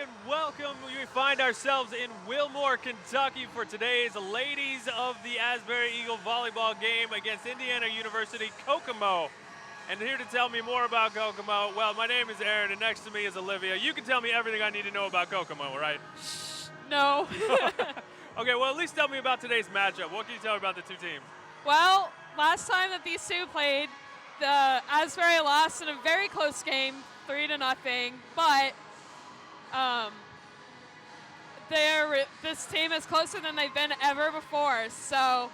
and welcome. We find ourselves in Wilmore, Kentucky for today's Ladies of the Asbury Eagle volleyball game against Indiana University Kokomo. And here to tell me more about Kokomo, well, my name is Aaron, and next to me is Olivia. You can tell me everything I need to know about Kokomo, right? No. Okay, well, at least tell me about today's matchup. What can you tell me about the two teams? Well, last time that these two played, the Asbury lost in a very close game, 3-0. But this team is closer than they've been ever before. So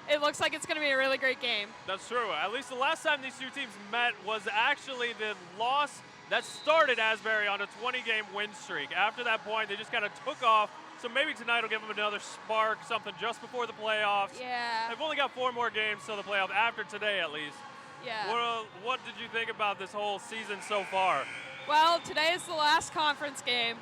it looks like it's going to be a really great game. That's true. At least the last time these two teams met was actually the loss that started Asbury on a 20-game win streak. After that point, they just kind of took off. So maybe tonight will give them another spark, something just before the playoffs. Yeah. They've only got 4 more games till the playoff, after today at least. Yeah. What did you think about this whole season so far? Well, today is the last conference game.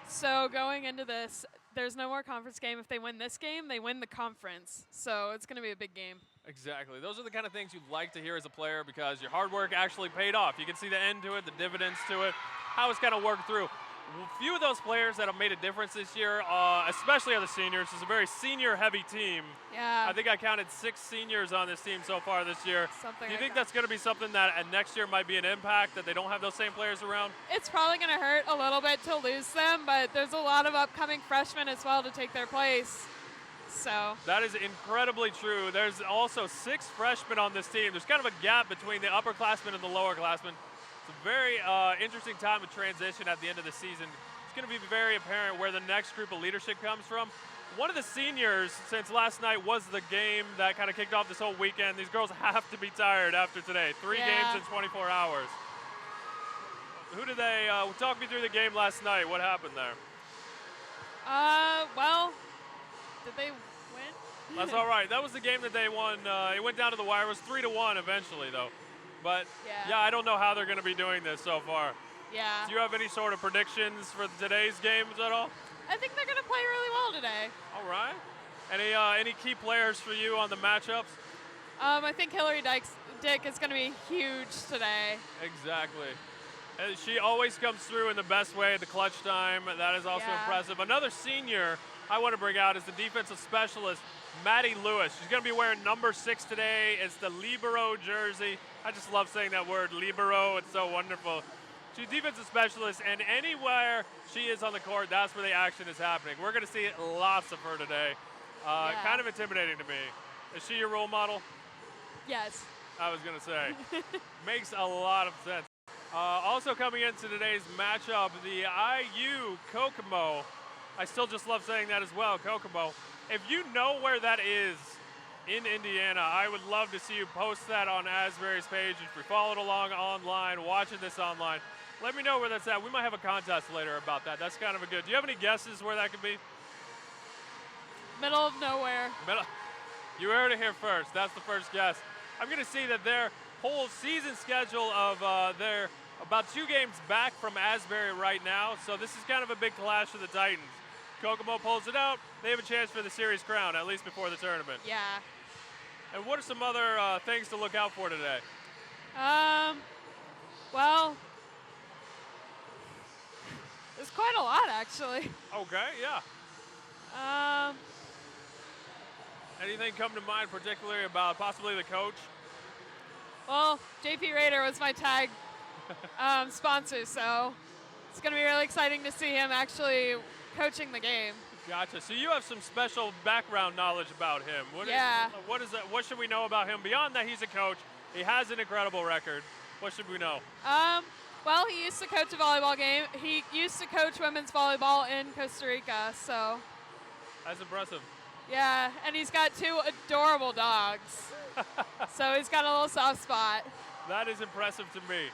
So going into this, there's no more conference game. If they win this game, they win the conference. So it's going to be a big game. Exactly. Those are the kind of things you'd like to hear as a player because your hard work actually paid off. You can see the end to it, the dividends to it, how it's kind of worked through. A few of those players that have made a difference this year, especially are the seniors. It's a very senior-heavy team. Yeah. I think I counted 6 seniors on this team so far this year. Something Do you like think that. that's going to be something that next year might be an impact, that they don't have those same players around? It's probably going to hurt a little bit to lose them, but there's a lot of upcoming freshmen as well to take their place. So That is incredibly true. There's also 6 freshmen on this team. There's kind of a gap between the upperclassmen and the lowerclassmen. It's a very interesting time of transition at the end of the season. It's going to be very apparent where the next group of leadership comes from. One of the seniors since last night was the game that kind of kicked off this whole weekend. These girls have to be tired after today. 3 games in 24 hours. Who did they, talk me through the game last night. What happened there? Well, did they win? That's all right. That was the game that they won. It went down to the wire. It was 3-1 eventually, though. But, yeah, I don't know how they're going to be doing this so far. Yeah. Do you have any sort of predictions for today's games at all? I think they're going to play really well today. All right. Any key players for you on the matchups? I think Hillary Dick is going to be huge today. Exactly. And she always comes through in the best way at the clutch time. That is also impressive. Another senior I want to bring out is the defensive specialist, Maddie Lewis. She's going to be wearing number 6 today. It's the libero jersey. I just love saying that word, libero. It's so wonderful. She's a defensive specialist, and anywhere she is on the court, that's where the action is happening. We're going to see lots of her today. Kind of intimidating to me. Is she your role model? Yes. I was going to say. Makes a lot of sense. Also coming into today's matchup, the IU Kokomo. I still just love saying that as well, Kokomo. If you know where that is in Indiana, I would love to see you post that on Asbury's page. If you're following along online, watching this online, let me know where that's at. We might have a contest later about that. That's kind of a good. Do you have any guesses where that could be? Middle of nowhere. You heard it here first. That's the first guess. I'm going to see that their whole season schedule of they're about 2 games back from Asbury right now. So this is kind of a big clash for the Titans. Kokomo pulls it out. They have a chance for the series crown, at least before the tournament. Yeah. And what are some other things to look out for today? Well, there's quite a lot, actually. Okay, yeah. Anything come to mind particularly about possibly the coach? Well, JP Rader was my tag sponsor, so it's going to be really exciting to see him actually coaching the game. Gotcha. So you have some special background knowledge about him. What is that? What should we know about him? Beyond that, he's a coach. He has an incredible record. What should we know? Well, he used to coach a volleyball game. He used to coach women's volleyball in Costa Rica, so. That's impressive. Yeah, and he's got 2 adorable dogs. So he's got a little soft spot. That is impressive to me.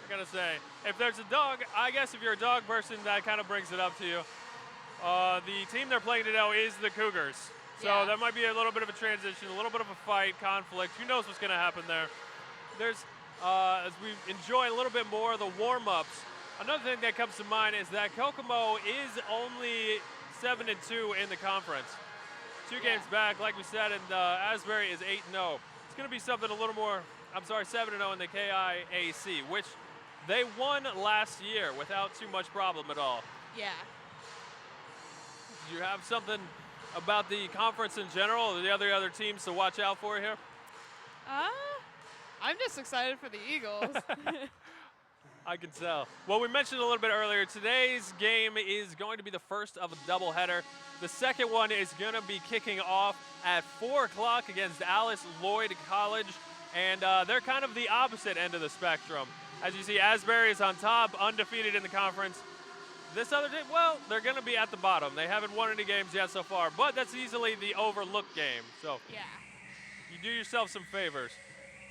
I gotta say, if there's a dog, I guess if you're a dog person, that kind of brings it up to you. The team they're playing today is the Cougars. So that might be a little bit of a transition, a little bit of a fight, conflict. Who knows what's going to happen there? There's, as we enjoy a little bit more of the warm-ups, another thing that comes to mind is that Kokomo is only 7-2 in the conference. 2 games back, like we said, and Asbury is 8-0. It's going to be something a little more, 7-0 in the KIAC, which They won last year without too much problem at all. Yeah. Do you have something about the conference in general or the other teams to watch out for here? I'm just excited for the Eagles. I can tell. Well, we mentioned a little bit earlier, today's game is going to be the first of a doubleheader. The second one is going to be kicking off at 4 o'clock against Alice Lloyd College, and they're kind of the opposite end of the spectrum. As you see, Asbury is on top, undefeated in the conference. This other team, well, they're going to be at the bottom. They haven't won any games yet so far, but that's easily the overlooked game. So yeah. you do yourself some favors.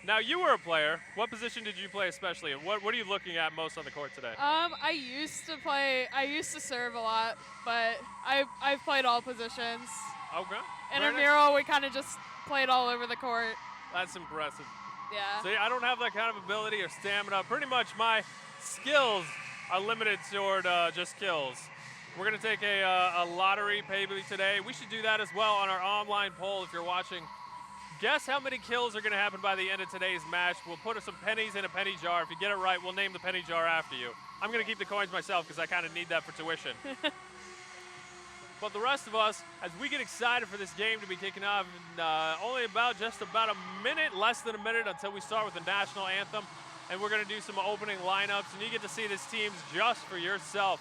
Now, you were a player. What position did you play especially, and what are you looking at most on the court today? I used to serve a lot, but I've played all positions. Okay. Intramural, we kind of just played all over the court. That's impressive. Yeah. See, I don't have that kind of ability or stamina. Pretty much my skills are limited toward just kills. We're going to take a lottery maybe today. We should do that as well on our online poll if you're watching. Guess how many kills are going to happen by the end of today's match. We'll put some pennies in a penny jar. If you get it right, we'll name the penny jar after you. I'm going to keep the coins myself because I kind of need that for tuition. But the rest of us, as we get excited for this game to be kicking off, only just about a minute, less than a minute until we start with the national anthem. And we're going to do some opening lineups, and you get to see this team just for yourself.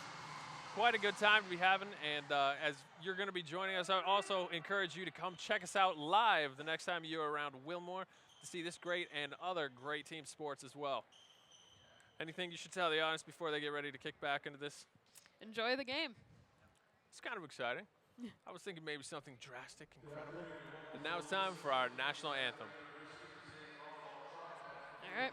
Quite a good time to be having, and as you're going to be joining us, I would also encourage you to come check us out live the next time you're around Wilmore to see this great and other great team sports as well. Anything you should tell the audience before they get ready to kick back into this? Enjoy the game. It's kind of exciting. I was thinking maybe something drastic, incredible. And now it's time for our national anthem. All right.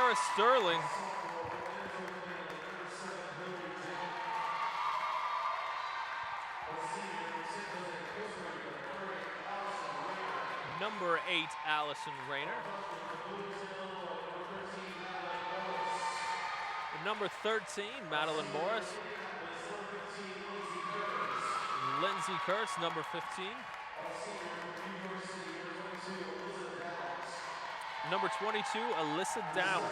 Sarah Sterling. Number 8, Allison Rayner. Number 13, Madeline Morris. Lindsay Kurtz, number 15. Number 22, Alyssa Downs.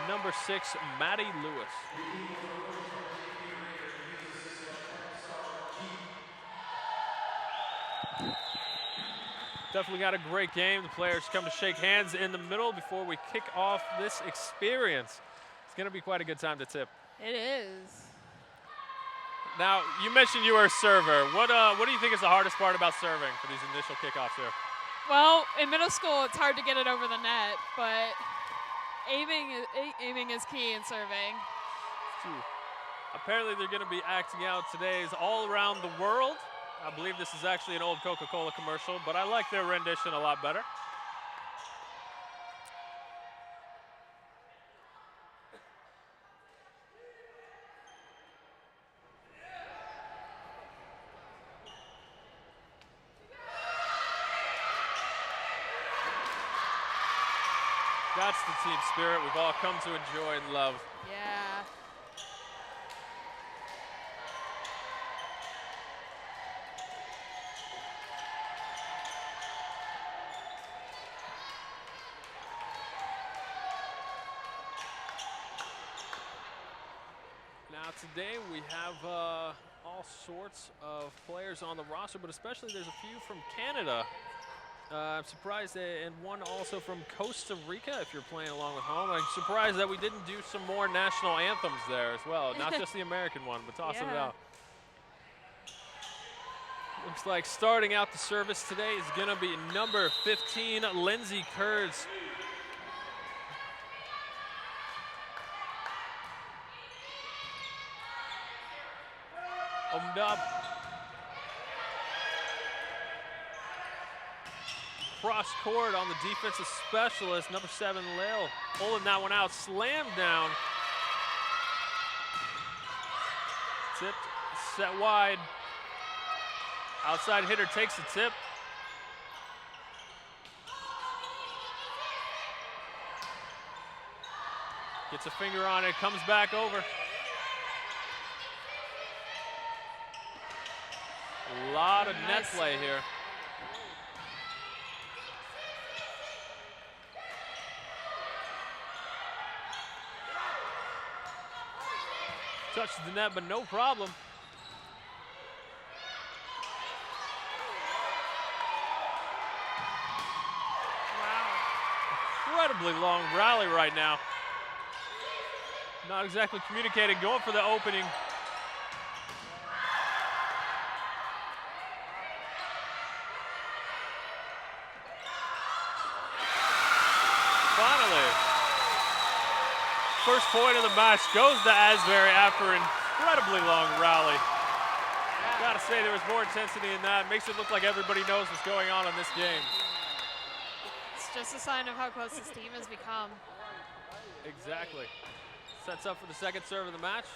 Number 6, Maddie Lewis. Definitely got a great game. The players come to shake hands in the middle before we kick off this experience. It's going to be quite a good time to tip. It is. Now, you mentioned you were a server. What do you think is the hardest part about serving for these initial kickoffs here? Well, in middle school, it's hard to get it over the net, but aiming is key in serving. Apparently, they're going to be acting out today's All Around the World. I believe this is actually an old Coca-Cola commercial, but I like their rendition a lot better. That's the team spirit we've all come to enjoy and love. Yeah. Now today we have all sorts of players on the roster, but especially there's a few from Canada. I'm surprised and one also from Costa Rica if you're playing along with home. I'm surprised that we didn't do some more national anthems there as well, not just the American one, but toss it out. Looks like starting out the service today is going to be number 15, Lindsay Kurtz. Opened up. Cross court on the defensive specialist, number 7, Lil. Pulling that one out, slammed down. Tipped, set wide. Outside hitter takes the tip. Gets a finger on it, comes back over. A lot of net play here. Touches the net, but no problem. Wow. Incredibly long rally right now. Not exactly communicating, going for the opening. Finally. First point of the match goes to Asbury after an incredibly long rally. Gotta say there was more intensity in that. Makes it look like everybody knows what's going on in this game. It's just a sign of how close this team has become. Exactly. Sets up for the second serve of the match.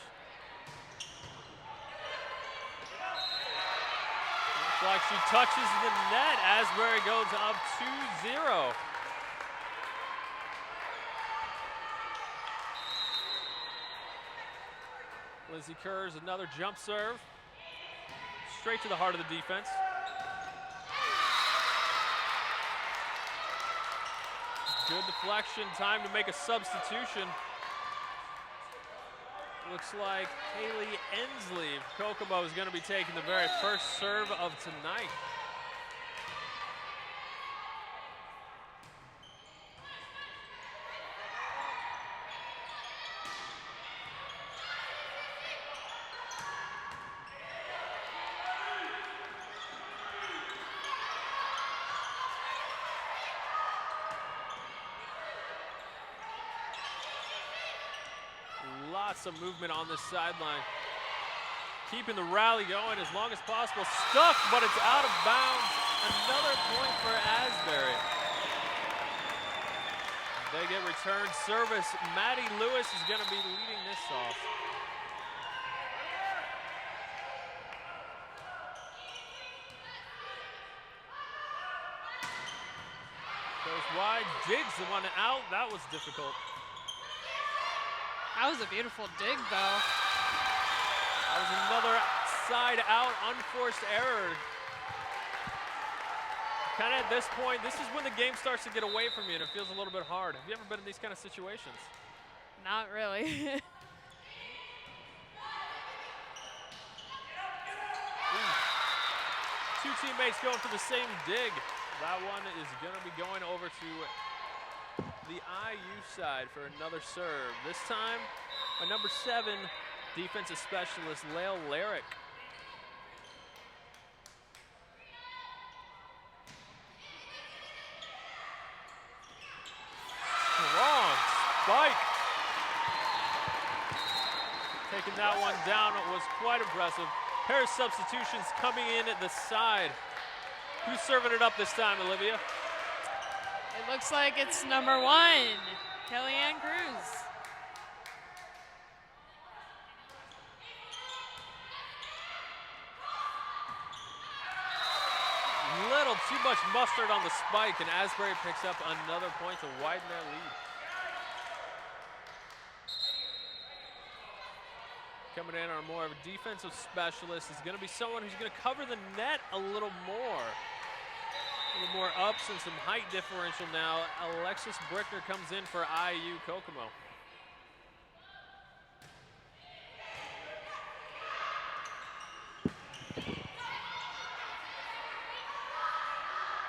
Looks like she touches the net. Asbury goes up 2-0. Lindsay Kurtz, another jump serve. Straight to the heart of the defense. Good deflection, time to make a substitution. Looks like Haley Ensley of Kokomo is going to be taking the very first serve of tonight. Lots of movement on this sideline. Keeping the rally going as long as possible. Stuck, but it's out of bounds. Another point for Asbury. They get return service. Maddie Lewis is going to be leading this off. Goes wide, digs the one out. That was difficult. That was a beautiful dig, though. That was another side out, unforced error. Kind of at this point, this is when the game starts to get away from you and it feels a little bit hard. Have you ever been in these kind of situations? Not really. Two teammates going for the same dig. That one is going to be going over to the IU side for another serve. This time by number 7, defensive specialist Lael Larrick. Strong spike. Taking that one down was quite impressive. Pair of substitutions coming in at the side. Who's serving it up this time, Olivia? It looks like it's number 1, Kellyanne Cruz. Little too much mustard on the spike, and Asbury picks up another point to widen that lead. Coming in are more of a defensive specialist. Is going to be someone who's going to cover the net a little more. A little more ups and some height differential now. Alexis Brickner comes in for IU Kokomo.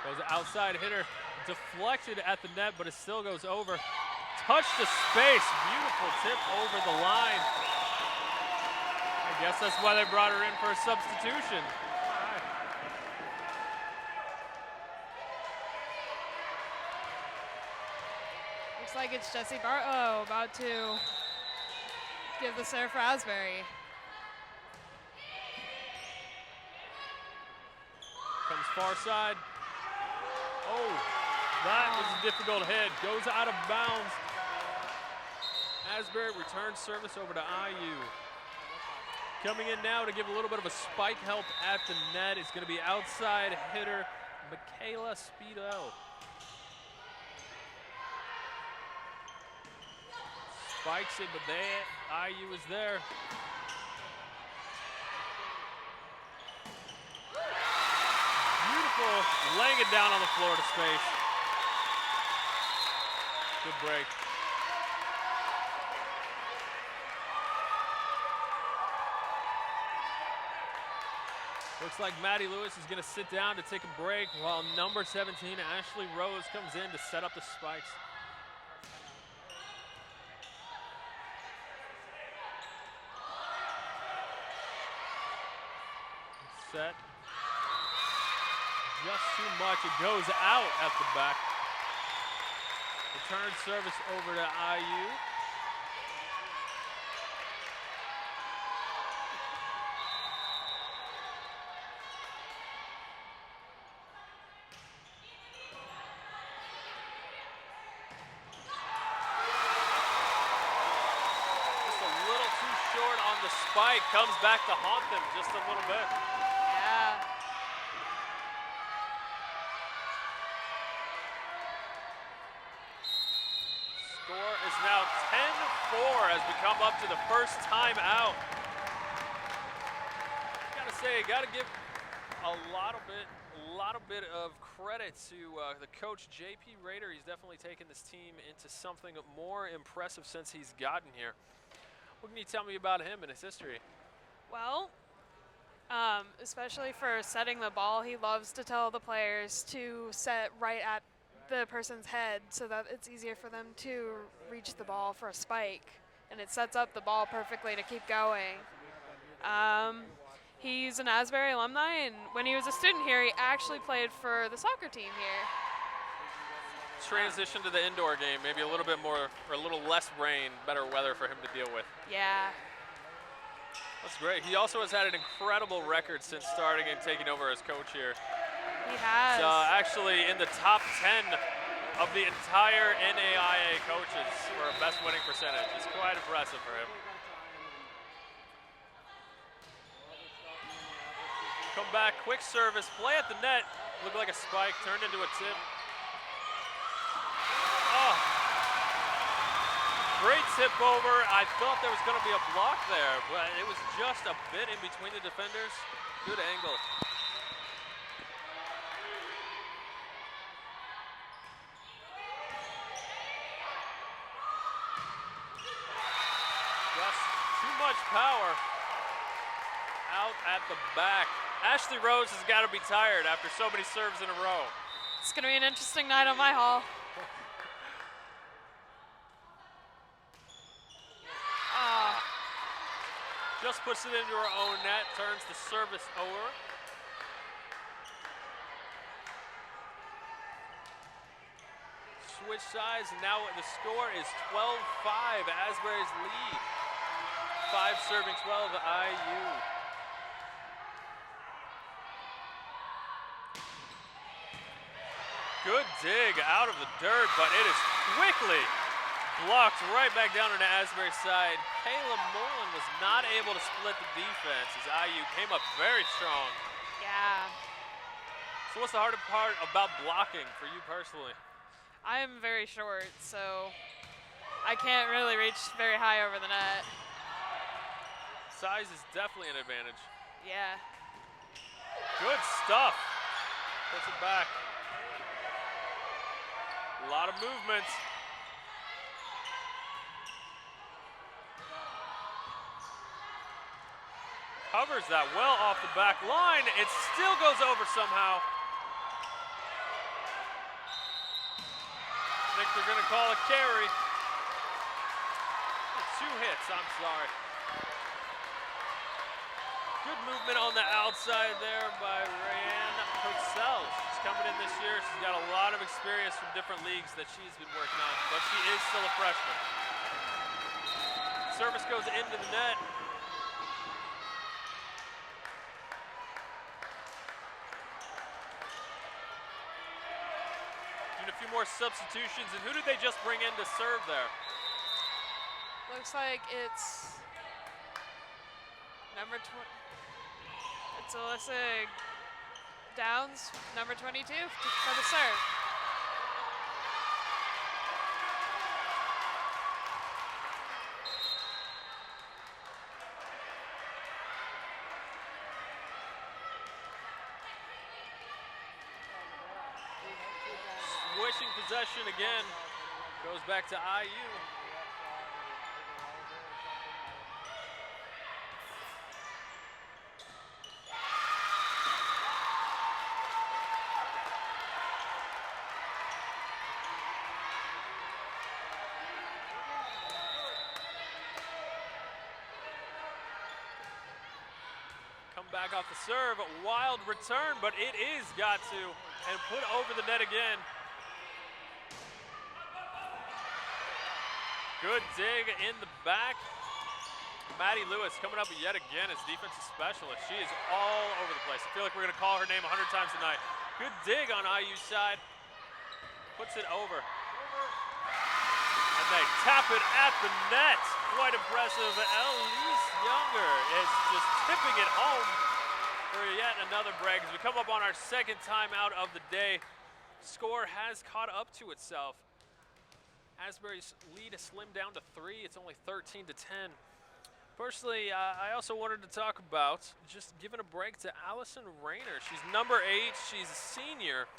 Goes outside hitter, deflected at the net, but it still goes over. Touch to space, beautiful tip over the line. I guess that's why they brought her in for a substitution. Looks like it's Jessie Bartlow about to give the serve for Asbury. Comes far side. Oh, that was a difficult hit. Goes out of bounds. Asbury returns service over to IU. Coming in now to give a little bit of a spike help at the net is going to be outside hitter Michaela Speedo. Spikes it, but IU is there. Beautiful, laying it down on the floor to space. Good break. Looks like Maddie Lewis is going to sit down to take a break while number 17, Ashley Rose, comes in to set up the spikes. Set. Just too much. It goes out at the back. Return service over to IU. Spike comes back to haunt them just a little bit. Yeah. Score is now 10-4 as we come up to the first time out. Gotta say, gotta give a lot of bit of credit to the coach, JP Rader. He's definitely taken this team into something more impressive since he's gotten here. What can you tell me about him and his history? Well, especially for setting the ball, he loves to tell the players to set right at the person's head so that it's easier for them to reach the ball for a spike. And it sets up the ball perfectly to keep going. He's an Asbury alumni, and when he was a student here, he actually played for the soccer team here. Transition to the indoor game, maybe a little bit more, or a little less rain, better weather for him to deal with. Yeah. That's great. He also has had an incredible record since starting and taking over as coach here. He has. Actually in the top 10 of the entire NAIA coaches for best winning percentage. It's quite impressive for him. Come back, quick service, play at the net. Looked like a spike, turned into a tip. Oh, great tip over. I thought there was going to be a block there, but it was just a bit in between the defenders. Good angle. Just too much power out at the back. Ashley Rose has got to be tired after so many serves in a row. It's going to be an interesting night on my hall. Just puts it into her own net, turns the service over. Switch sides, and now the score is 12-5, Asbury's lead. 5 serving 12, IU. Good dig out of the dirt, but it is quickly blocked right back down on the Asbury side. Kayla Mullen was not able to split the defense as IU came up very strong. Yeah. So what's the hardest part about blocking for you personally? I am very short, so I can't really reach very high over the net. Size is definitely an advantage. Yeah. Good stuff. Puts it back. A lot of movement. Covers that well off the back line. It still goes over somehow. I think they're going to call a carry. 2 hits, I'm sorry. Good movement on the outside there by Rayanne Purcell. She's coming in this year. She's got a lot of experience from different leagues that she's been working on, but she is still a freshman. Service goes into the net. Doing a few more substitutions, and who did they just bring in to serve there? Looks like it's number 20. It's Alyssa Downs, number 22, for the serve. Switching possession again, goes back to IU. Back off the serve, wild return, but it is got to, and put over the net again. Good dig in the back. Maddie Lewis coming up yet again as defensive specialist. She is all over the place. I feel like we're going to call her name 100 times tonight. Good dig on IU's side. Puts it over. And they tap it at the net. Quite impressive. Elise Younger is just tipping it home for yet another break. As we come up on our second timeout of the day, score has caught up to itself. Asbury's lead has slimmed down to 3. It's only 13-10. Personally, I also wanted to talk about just giving a break to Allison Rayner. She's number 8. She's a senior.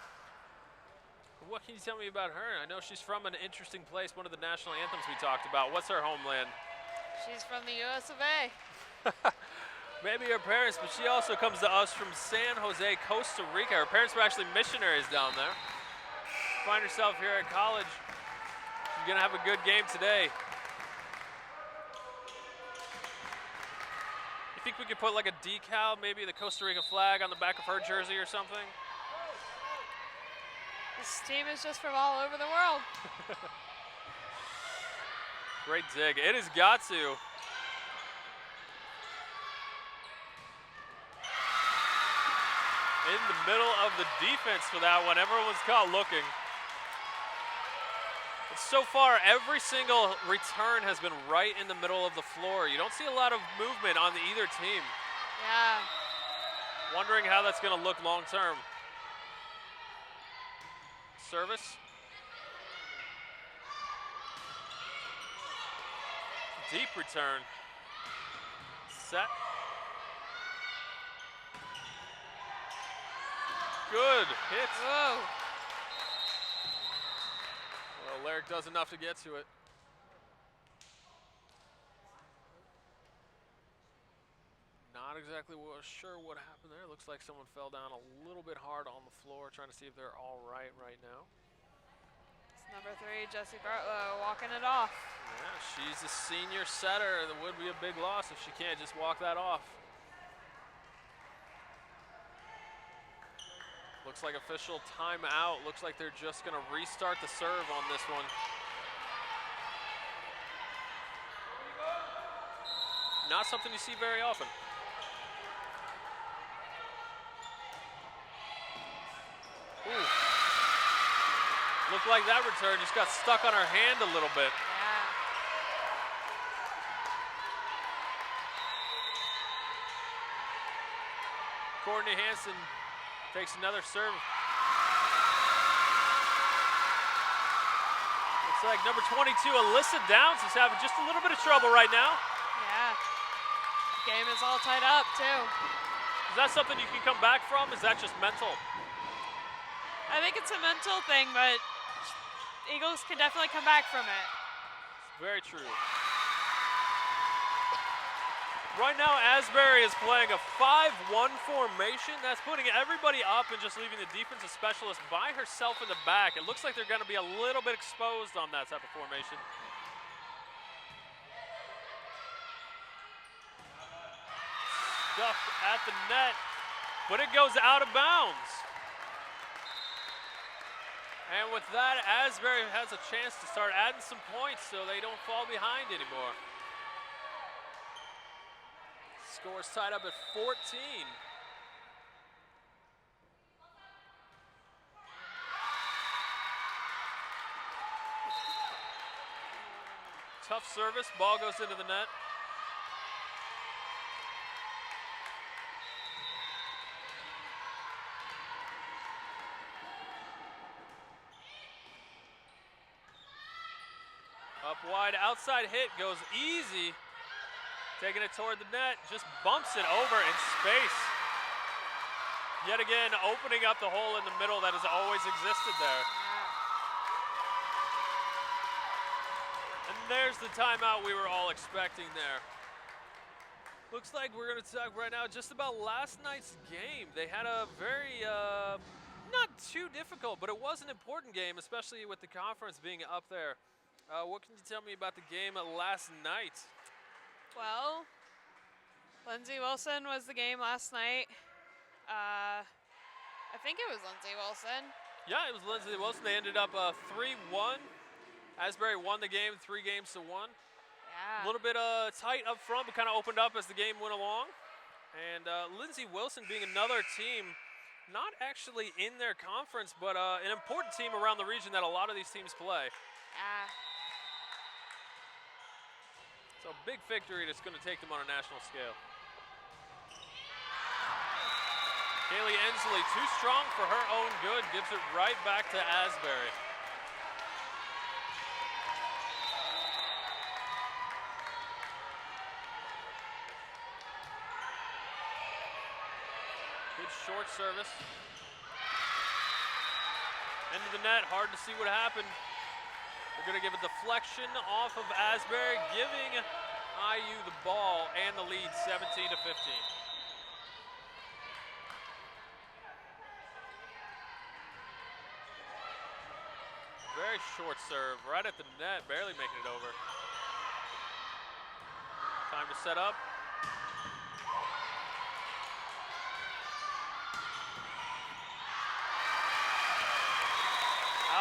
What can you tell me about her? I know she's from an interesting place, one of the national anthems we talked about. What's her homeland? She's from the US of A. Maybe her parents, but she also comes to us from San Jose, Costa Rica. Her parents were actually missionaries down there. Find herself here at college. She's gonna have a good game today. You think we could put like a decal, maybe the Costa Rica flag on the back of her jersey or something? This team is just from all over the world. Great dig. It has got to. In the middle of the defense for that one. Everyone's caught looking. So far, every single return has been right in the middle of the floor. You don't see a lot of movement on either team. Yeah. Wondering how that's going to look long term. Service. Deep return. Set. Good hit. Whoa. Well, Larrick does enough to get to it. Not exactly sure what happened there. Looks like someone fell down a little bit hard on the floor, trying to see if they're all right now. It's number 3, Jessie Bartlow, walking it off. Yeah, she's a senior setter. That would be a big loss if she can't just walk that off. Looks like official timeout. Looks like they're just going to restart the serve on this one. Not something you see very often. Ooh. Looked like that return just got stuck on her hand a little bit. Yeah. Courtney Hansen takes another serve. Looks like number 22, Alyssa Downs, is having just a little bit of trouble right now. Yeah. Game is all tied up, too. Is that something you can come back from? Is that just mental? I think it's a mental thing, but Eagles can definitely come back from it. Very true. Right now, Asbury is playing a 5-1 formation. That's putting everybody up and just leaving the defensive specialist by herself in the back. It looks like they're going to be a little bit exposed on that type of formation. Stuffed at the net, but it goes out of bounds. And with that, Asbury has a chance to start adding some points so they don't fall behind anymore. Score's tied up at 14. Tough service, ball goes into the net. Up wide, outside hit goes easy. Taking it toward the net, just bumps it over in space. Yet again, opening up the hole in the middle that has always existed there. And there's the timeout we were all expecting there. Looks like we're going to talk right now just about last night's game. They had a very, not too difficult, but it was an important game, especially with the conference being up there. What can you tell me about the game last night? Well, Lindsay Wilson was the game last night. I think it was Lindsay Wilson. Yeah, it was Lindsay Wilson. They ended up 3-1. Asbury won the game 3-1. Yeah. A little bit tight up front, but kind of opened up as the game went along. And Lindsay Wilson being another team, not actually in their conference, but an important team around the region that a lot of these teams play. Yeah. So a big victory that's going to take them on a national scale. Kaylee Ensley, too strong for her own good, gives it right back to Asbury. Good short service. Into the net, hard to see what happened. They're going to give a deflection off of Asbury, giving IU the ball and the lead 17-15. Very short serve, right at the net, barely making it over. Time to set up.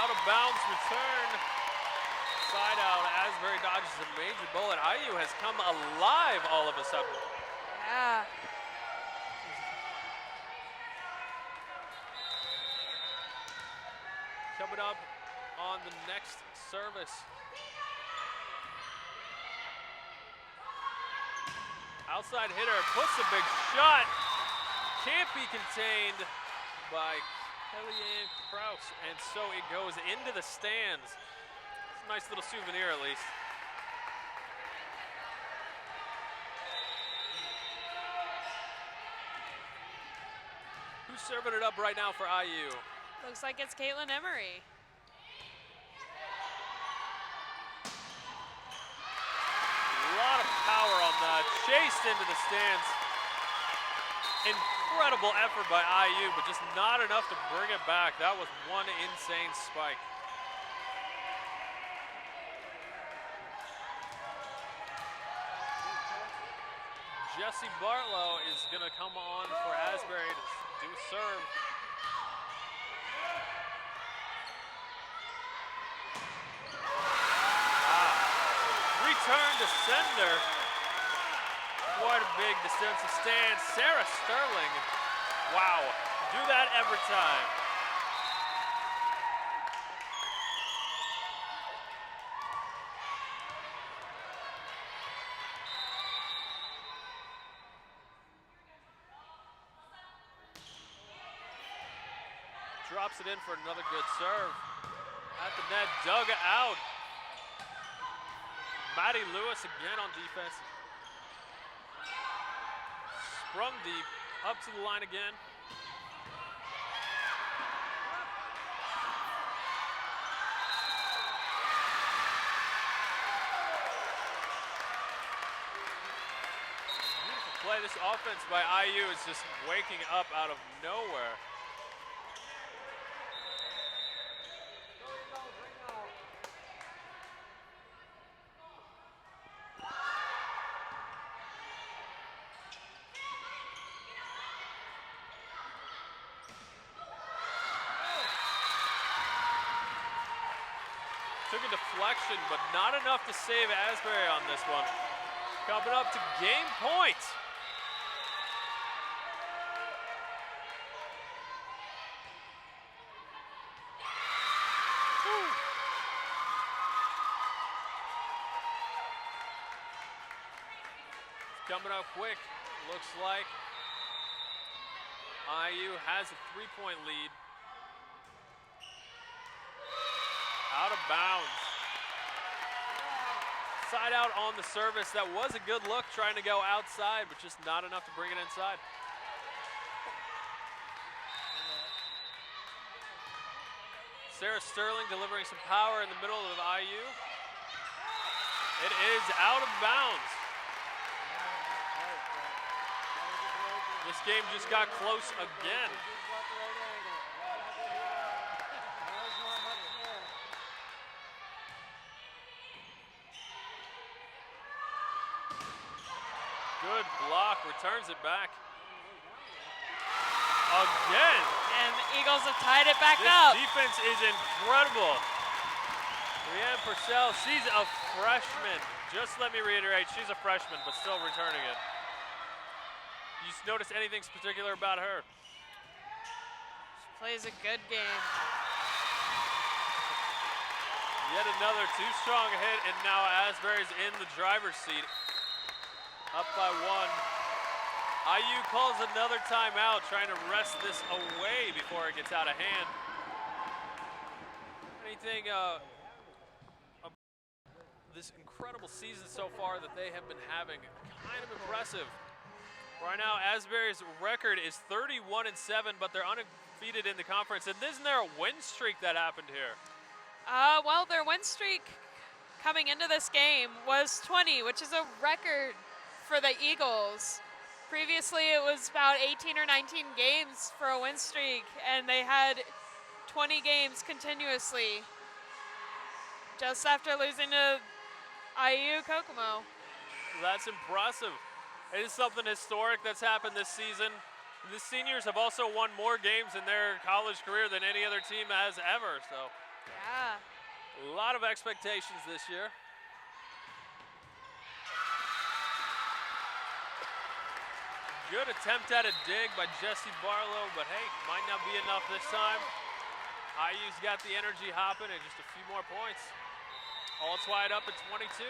Out of bounds return. Side out, Asbury dodges a major bullet. IU has come alive all of a sudden. Yeah. Coming up on the next service. Outside hitter puts a big shot. Can't be contained by Kellyanne Kraus, and so it goes into the stands. It's a nice little souvenir, at least. Who's serving it up right now for IU? Looks like it's Caitlin Emery. A lot of power on that. Chased into the stands. Incredible effort by IU, but just not enough to bring it back. That was one insane spike. Jesse Bartlow is going to come on for Asbury to do a serve. Return to sender. Quite a big defensive stand. Sarah Sterling. Wow. Do that every time. Drops it in for another good serve. At the net, dug out. Maddie Lewis again on defense. Sprung deep, up to the line again. Beautiful play. This offense by IU is just waking up out of nowhere. Took a deflection, but not enough to save Asbury on this one. Coming up to game point. It's coming up quick. Looks like IU has a 3-point lead. Out of bounds. Side out on the service. That was a good look trying to go outside, but just not enough to bring it inside. Sarah Sterling delivering some power in the middle of IU. It is out of bounds. This game just got close again. Good block, returns it back. Again. And the Eagles have tied it back up. This defense is incredible. Leanne Purcell, she's a freshman. Just let me reiterate, she's a freshman, but still returning it. You notice anything particular about her? She plays a good game. Yet another too-strong hit, and now Asbury's in the driver's seat. Up by 1. IU calls another timeout, trying to wrest this away before it gets out of hand. Anything about this incredible season so far that they have been having? Kind of impressive. Right now, Asbury's record is 31-7, but they're undefeated in the conference. And isn't there a win streak that happened here? Well, their win streak coming into this game was 20, which is a record for the Eagles. Previously, it was about 18 or 19 games for a win streak, and they had 20 games continuously just after losing to IU Kokomo. That's impressive. It is something historic that's happened this season. The seniors have also won more games in their college career than any other team has ever, so. Yeah. A lot of expectations this year. Good attempt at a dig by Jesse Barlow, but hey, might not be enough this time. IU's got the energy hopping and just a few more points. All tied up at 22.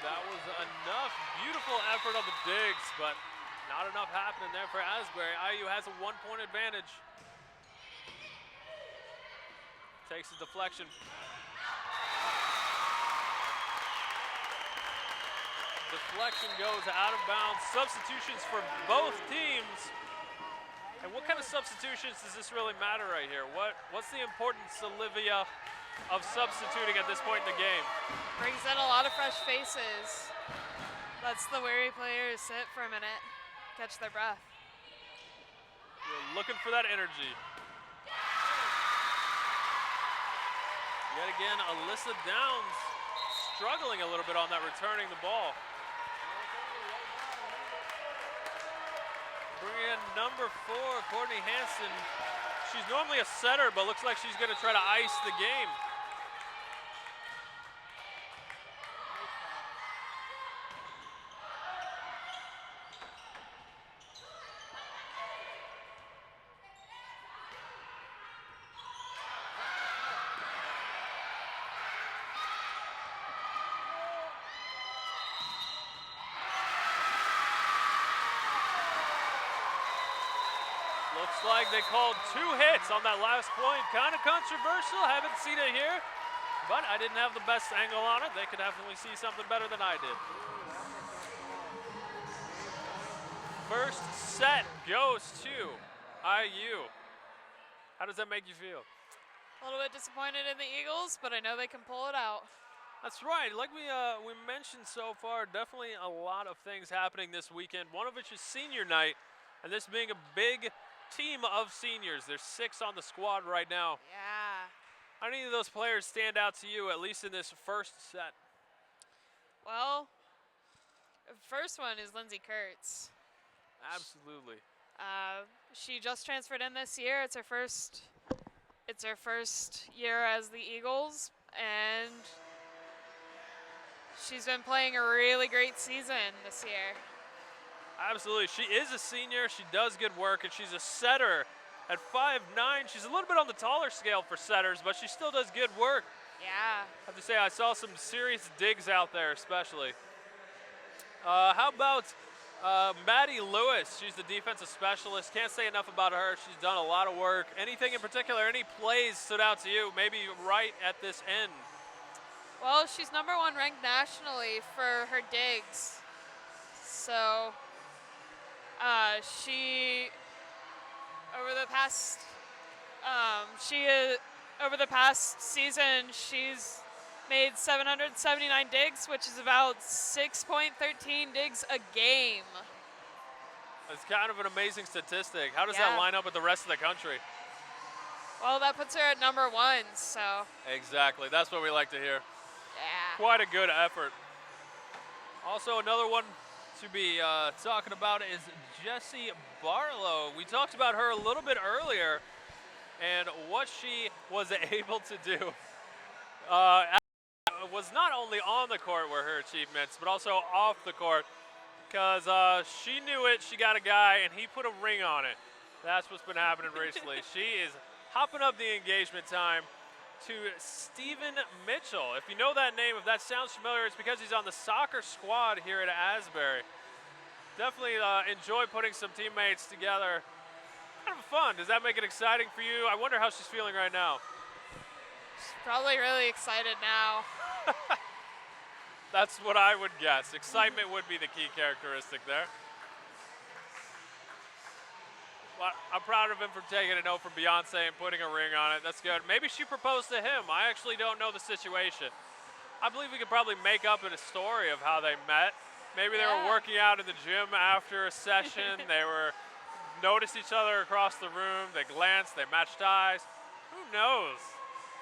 That was enough. Beautiful effort on the digs, but not enough happening there for Asbury. IU has a 1-point advantage. Takes a deflection. Deflection goes out of bounds. Substitutions for both teams. And what kind of substitutions does this really matter right here? What's the importance, Olivia, of substituting at this point in the game? Brings in a lot of fresh faces. Lets the weary players sit for a minute, catch their breath. You're looking for that energy. Yet again, Alyssa Downs struggling a little bit on that returning the ball. Bringing in number 4, Courtney Hansen. She's normally a setter, but looks like she's going to try to ice the game. Looks like they called 2 hits on that last point. Kind of controversial, haven't seen it here, but I didn't have the best angle on it. They could definitely see something better than I did. First set goes to IU. How does that make you feel? A little bit disappointed in the Eagles, but I know they can pull it out. That's right. Like we mentioned so far, definitely a lot of things happening this weekend. One of which is senior night, and this being a big team of seniors. There's 6 on the squad right now. Yeah. How many of those players stand out to you, at least in this first set? Well, the first one is Lindsay Kurtz. Absolutely. She just transferred in this year. It's her first year as the Eagles, and she's been playing a really great season this year. Absolutely. She is a senior. She does good work, and she's a setter at 5'9". She's a little bit on the taller scale for setters, but she still does good work. Yeah. I have to say, I saw some serious digs out there, especially. How about Maddie Lewis? She's the defensive specialist. Can't say enough about her. She's done a lot of work. Anything in particular, any plays stood out to you, maybe right at this end? Well, she's #1 ranked nationally for her digs. So she over the past season, she's made 779 digs, which is about 6.13 digs a game. It's kind of an amazing statistic. How does that line up with the rest of the country? Well, that puts her at #1, so. Exactly. That's what we like to hear. Yeah. Quite a good effort. Also, another one to be talking about is Jessie Barlow. We talked about her a little bit earlier and what she was able to do. Was not only on the court were her achievements, but also off the court, because she knew it. She got a guy, and he put a ring on it. That's what's been happening recently. She is hopping up the engagement time to Stephen Mitchell. If you know that name, if that sounds familiar, it's because he's on the soccer squad here at Asbury. Definitely enjoy putting some teammates together. Kind of fun. Does that make it exciting for you? I wonder how she's feeling right now. She's probably really excited now. That's what I would guess. Excitement would be the key characteristic there. Well, I'm proud of him for taking a note from Beyonce and putting a ring on it. That's good. Maybe she proposed to him. I actually don't know the situation. I believe we could probably make up a story of how they met. Maybe they were working out in the gym after a session. They noticed each other across the room. They glanced. They matched eyes. Who knows?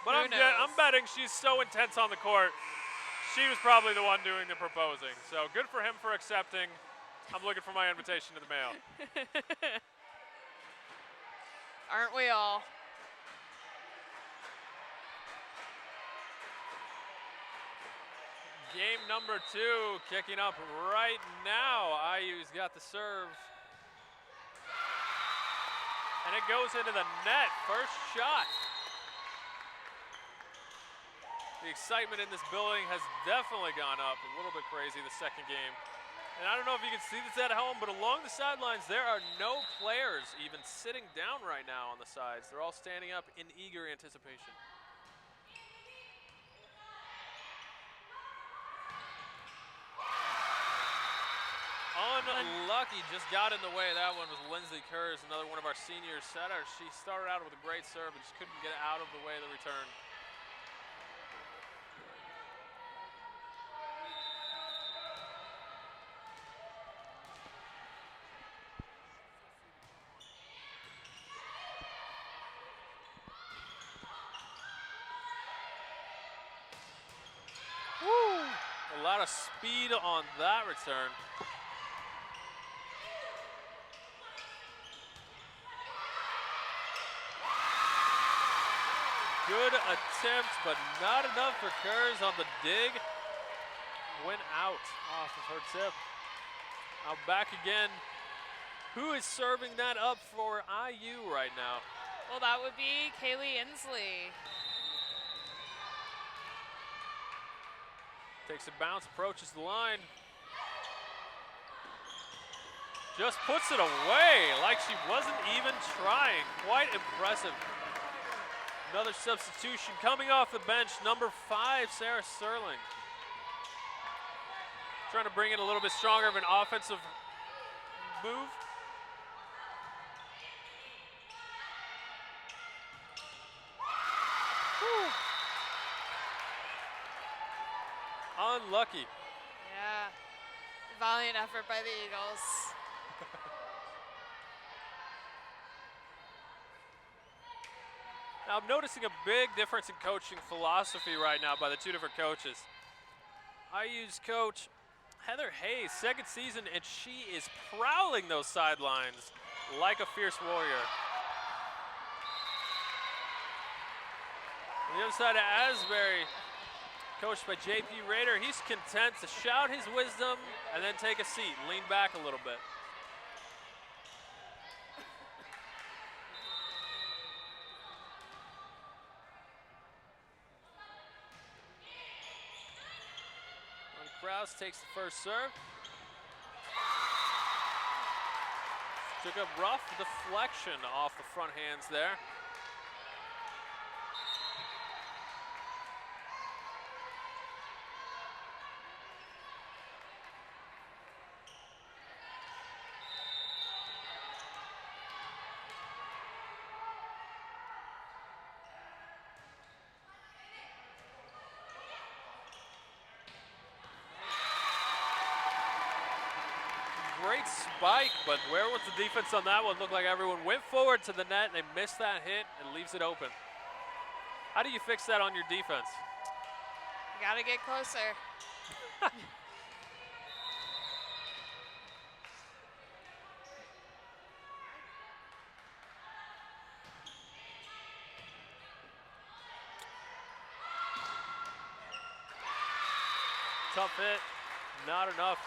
But I'm betting she's so intense on the court, she was probably the one doing the proposing. So good for him for accepting. I'm looking for my invitation to the mail. Aren't we all? Game number 2 kicking up right now. IU's got the serve. And it goes into the net. First shot. The excitement in this building has definitely gone up. A little bit crazy the second game. And I don't know if you can see this at home, but along the sidelines, there are no players even sitting down right now on the sides. They're all standing up in eager anticipation. Unlucky, just got in the way. That one was Lindsay Kurz, another one of our senior setters. She started out with a great serve and just couldn't get out of the way of the return. Woo! A lot of speed on that return. Good attempt, but not enough for Kurz on the dig. Went out off of her tip. Now back again. Who is serving that up for IU right now? Well, that would be Kaylee Inslee. Takes a bounce, approaches the line. Just puts it away like she wasn't even trying. Quite impressive. Another substitution coming off the bench, number 5, Sarah Sterling. Trying to bring in a little bit stronger of an offensive move. Whew. Unlucky. Yeah. Valiant effort by the Eagles. Now I'm noticing a big difference in coaching philosophy right now by the two different coaches. IU's coach, Heather Hayes, second season, and she is prowling those sidelines like a fierce warrior. On the other side of Asbury, coached by JP Rader, he's content to shout his wisdom and then take a seat, lean back a little bit. Krause takes the first serve. Took a rough deflection off the front hands there. Great spike, but where was the defense on that one? Looked like everyone went forward to the net and they missed that hit and leaves it open. How do you fix that on your defense? You gotta get closer. Tough hit, not enough.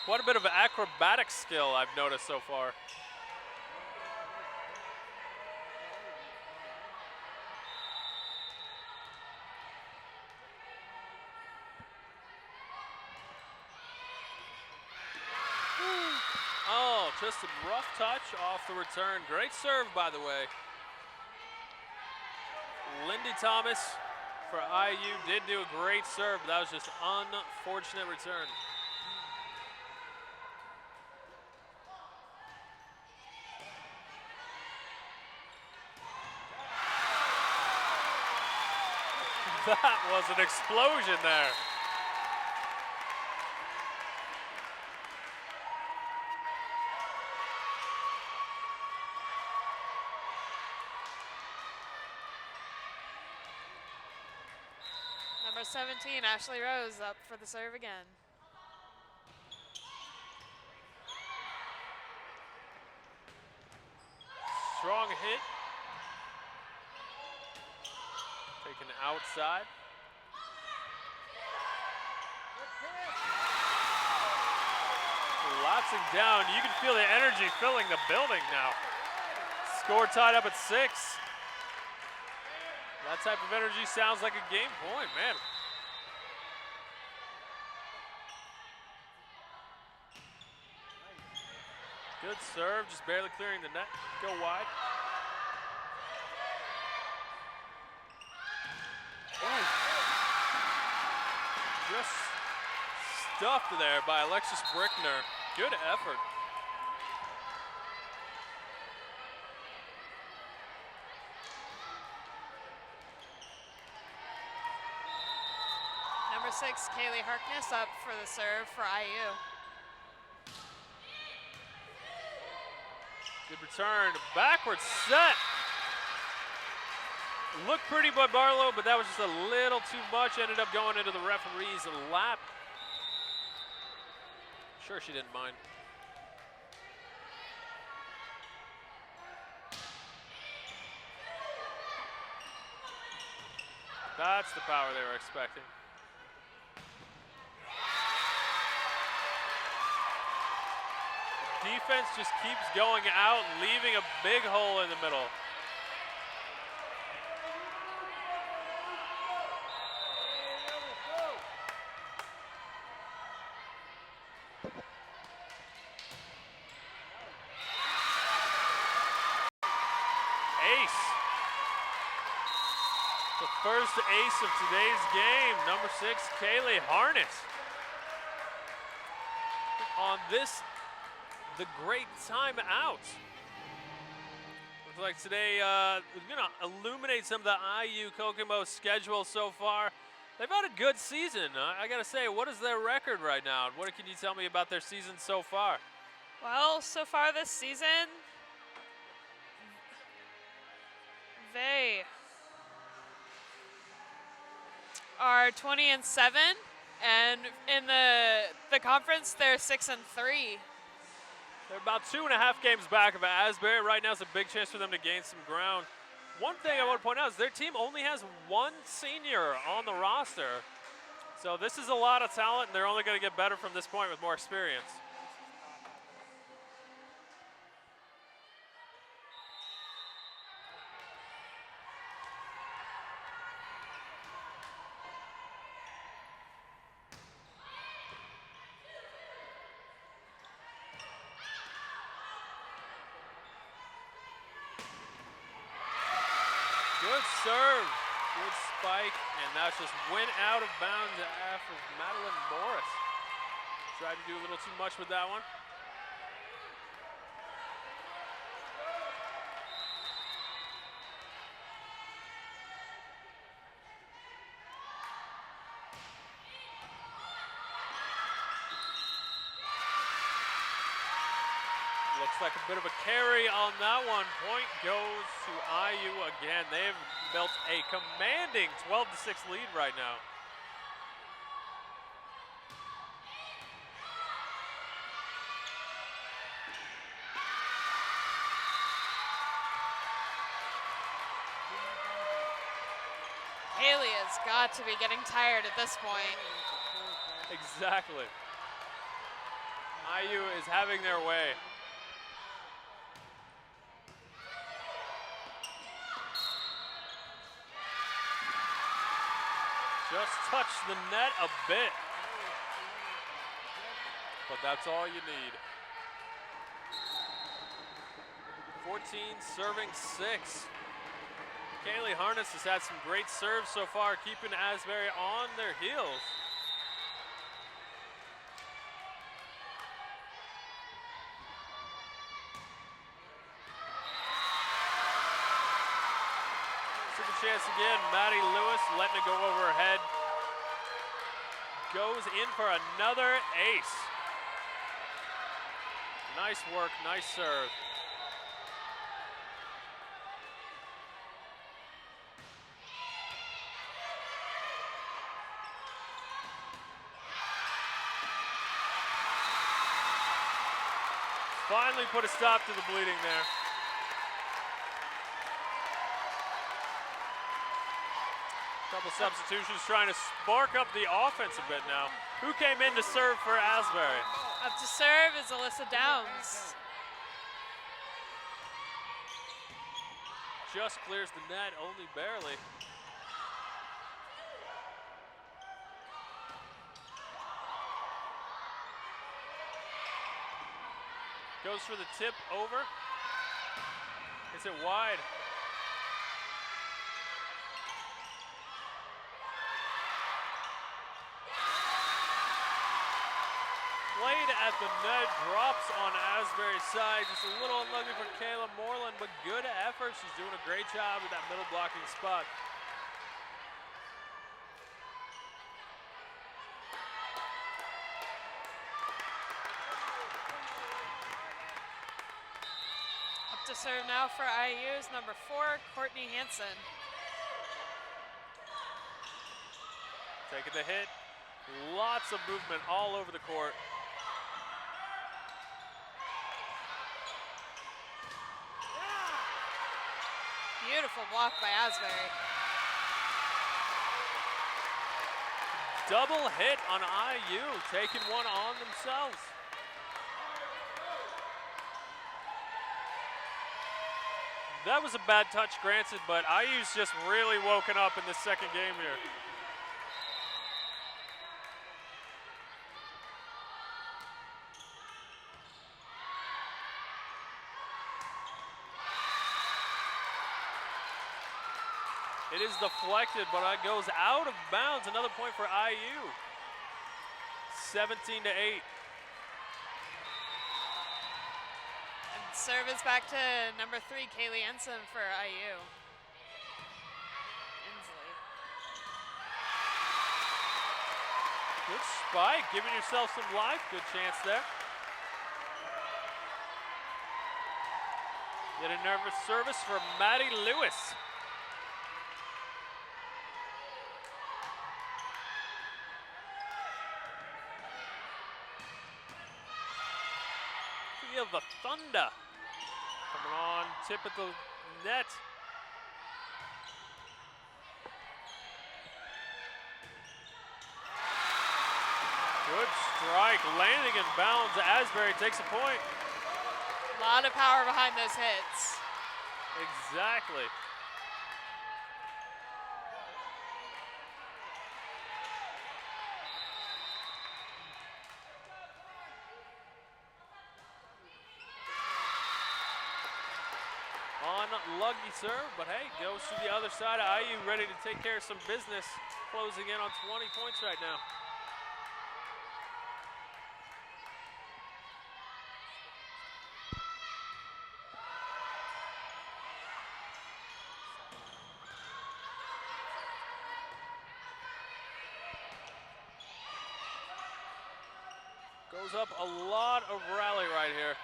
Quite a bit of acrobatic skill I've noticed so far. Oh, just a rough touch off the return. Great serve, by the way. Lindy Thomas for IU did do a great serve, but that was just unfortunate return. That was an explosion there. Number 17, Ashley Rose, up for the serve again. strong hit. Taken outside. Collapsing down. You can feel the energy filling the building now. Score tied up at 6. That type of energy sounds like a game point, man. Good serve, just barely clearing the net. Go wide. Ooh. Just stuffed there by Alexis Brickner. Good effort. Number 6, Kaylee Harkness up for the serve for IU. Good return, backward set. Looked pretty by Barlow, but that was just a little too much. Ended up going into the referee's lap. Sure she didn't mind. That's the power they were expecting. Defense just keeps going out, leaving a big hole in the middle. Ace. The first ace of today's game, number 6, Kaylee Harness. On this, the great timeout. Looks like today we're gonna illuminate some of the IU Kokomo schedule so far. They've had a good season. I gotta say, what is their record right now? And what can you tell me about their season so far? Well, so far this season, they are 20-7, and in the conference they're 6-3. They're about 2.5 games back of Asbury. Right now is a big chance for them to gain some ground. One thing I want to point out is their team only has one senior on the roster. So this is a lot of talent, and they're only going to get better from this point with more experience. Good serve, good spike, and that just went out of bounds after Madeline Morris. Tried to do a little too much with that one. Looks like a bit of a carry on that one. Point goes to IU again. They've built a commanding 12-6 lead right now. Haley has got to be getting tired at this point. Exactly. IU is having their way. Just touched the net a bit. But that's all you need. 14 serving 6. Kaylee Harness has had some great serves so far, keeping Asbury on their heels. Second chance again, Maddie Lewis letting it go over her head. Goes in for another ace. Nice work, nice serve. Finally put a stop to the bleeding there. Couple substitutions trying to spark up the offense a bit now. Who came in to serve for Asbury? Up to serve is Alyssa Downs. Just clears the net, only barely. Goes for the tip over. Hits it wide. Played at the net, drops on Asbury's side. Just a little unlucky for Kayla Moreland, but good effort. She's doing a great job with that middle blocking spot. Up to serve now for IU is number 4, Courtney Hansen. Taking the hit. Lots of movement all over the court. Beautiful block by Asbury. Double hit on IU, taking one on themselves. That was a bad touch, granted, but IU's just really woken up in the second game here. It is deflected, but it goes out of bounds. Another point for IU. 17-8. And service back to number 3, Kaylee Ensign for IU. Inslee. Good spike, giving yourself some life. Good chance there. Yet a nervous service for Maddie Lewis. Feel the thunder. Coming on, tip at the net. Good strike, landing in bounds. Asbury takes a point. A lot of power behind those hits. Exactly. Unlucky serve, but hey, goes to the other side of IU, ready to take care of some business. Closing in on 20 points right now. Goes up a lot of rally right here.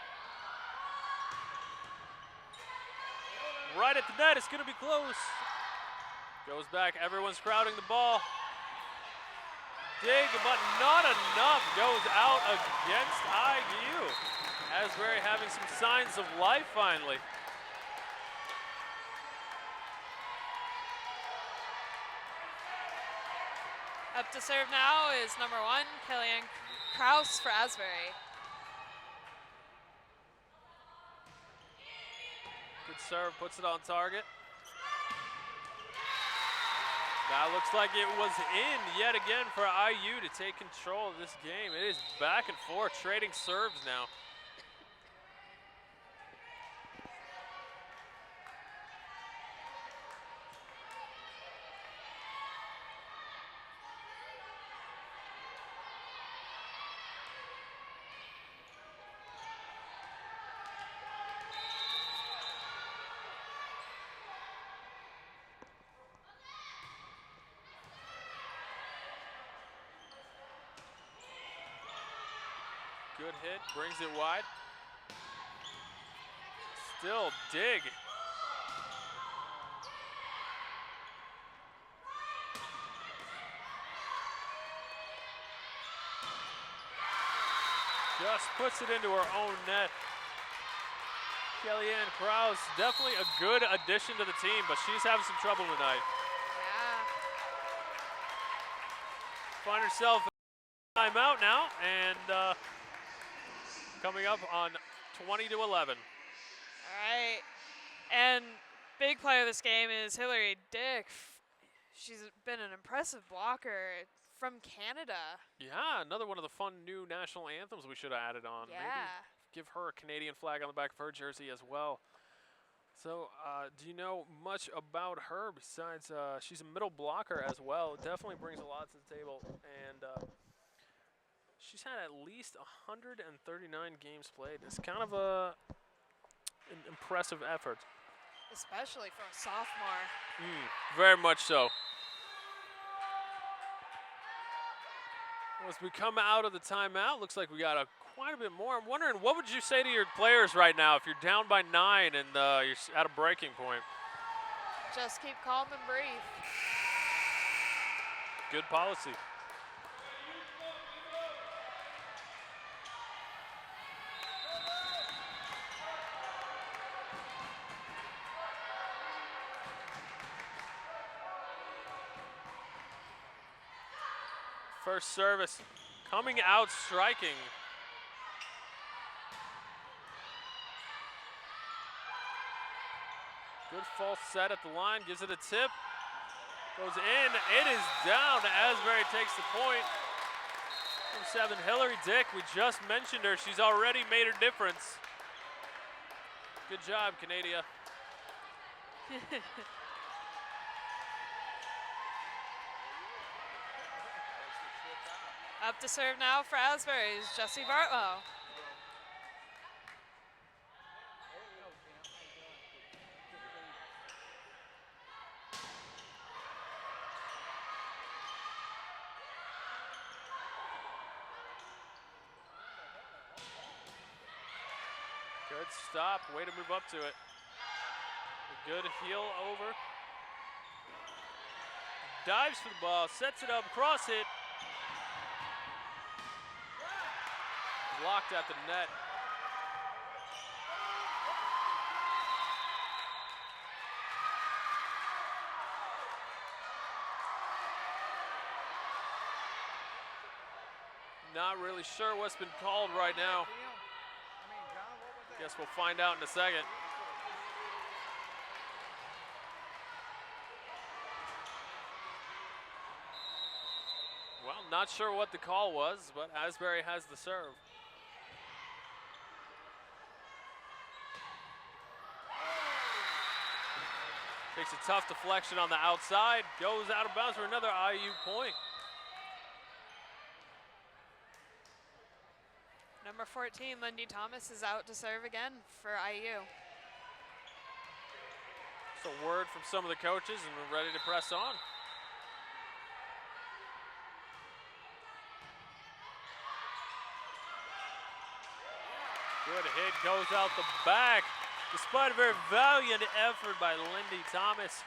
Right at the net, it's gonna be close. Goes back, everyone's crowding the ball. Dig, but not enough. Goes out against IU. Asbury having some signs of life finally. Up to serve now is number 1, Kellyanne Kraus for Asbury. Good serve, puts it on target. That looks like it was in yet again for IU to take control of this game. It is back and forth, trading serves now. Good hit, brings it wide. Still Dig. Just puts it into her own net. Kellyanne Kraus, definitely a good addition to the team, but she's having some trouble tonight. Yeah. find herself timeout now, and coming up on 20-11. All right. And big player of this game is Hillary Dick. She's been an impressive blocker from Canada. Yeah, another one of the fun new national anthems we should have added on. Yeah. Maybe give her a Canadian flag on the back of her jersey as well. So, do you know much about her besides she's a middle blocker as well? Definitely brings a lot to the table, and she's had at least 139 games played. It's kind of an impressive effort. Especially for a sophomore. Very much so. As we come out of the timeout, looks like we got quite a bit more. I'm wondering, what would you say to your players right now if you're down by 9 and you're at a breaking point? Just keep calm and breathe. Good policy. First service coming out striking. Good false set at the line, gives it a tip. Goes in, it is down. Asbury takes the point. From 7, Hillary Dick, we just mentioned her. She's already made her difference. Good job, Canada. Up to serve now for Asbury is Jessie Bartlow. Good stop, way to move up to it. A good heel over. Dives for the ball, sets it up, cross hit. Blocked at the net. Not really sure what's been called right now. Guess we'll find out in a second. Well, not sure what the call was, but Asbury has the serve. Takes a tough deflection on the outside, goes out of bounds for another IU point. Number 14, Lindy Thomas, is out to serve again for IU. It's a word from some of the coaches, and we're ready to press on. Good hit, goes out the back. Despite a very valiant effort by Lindy Thomas,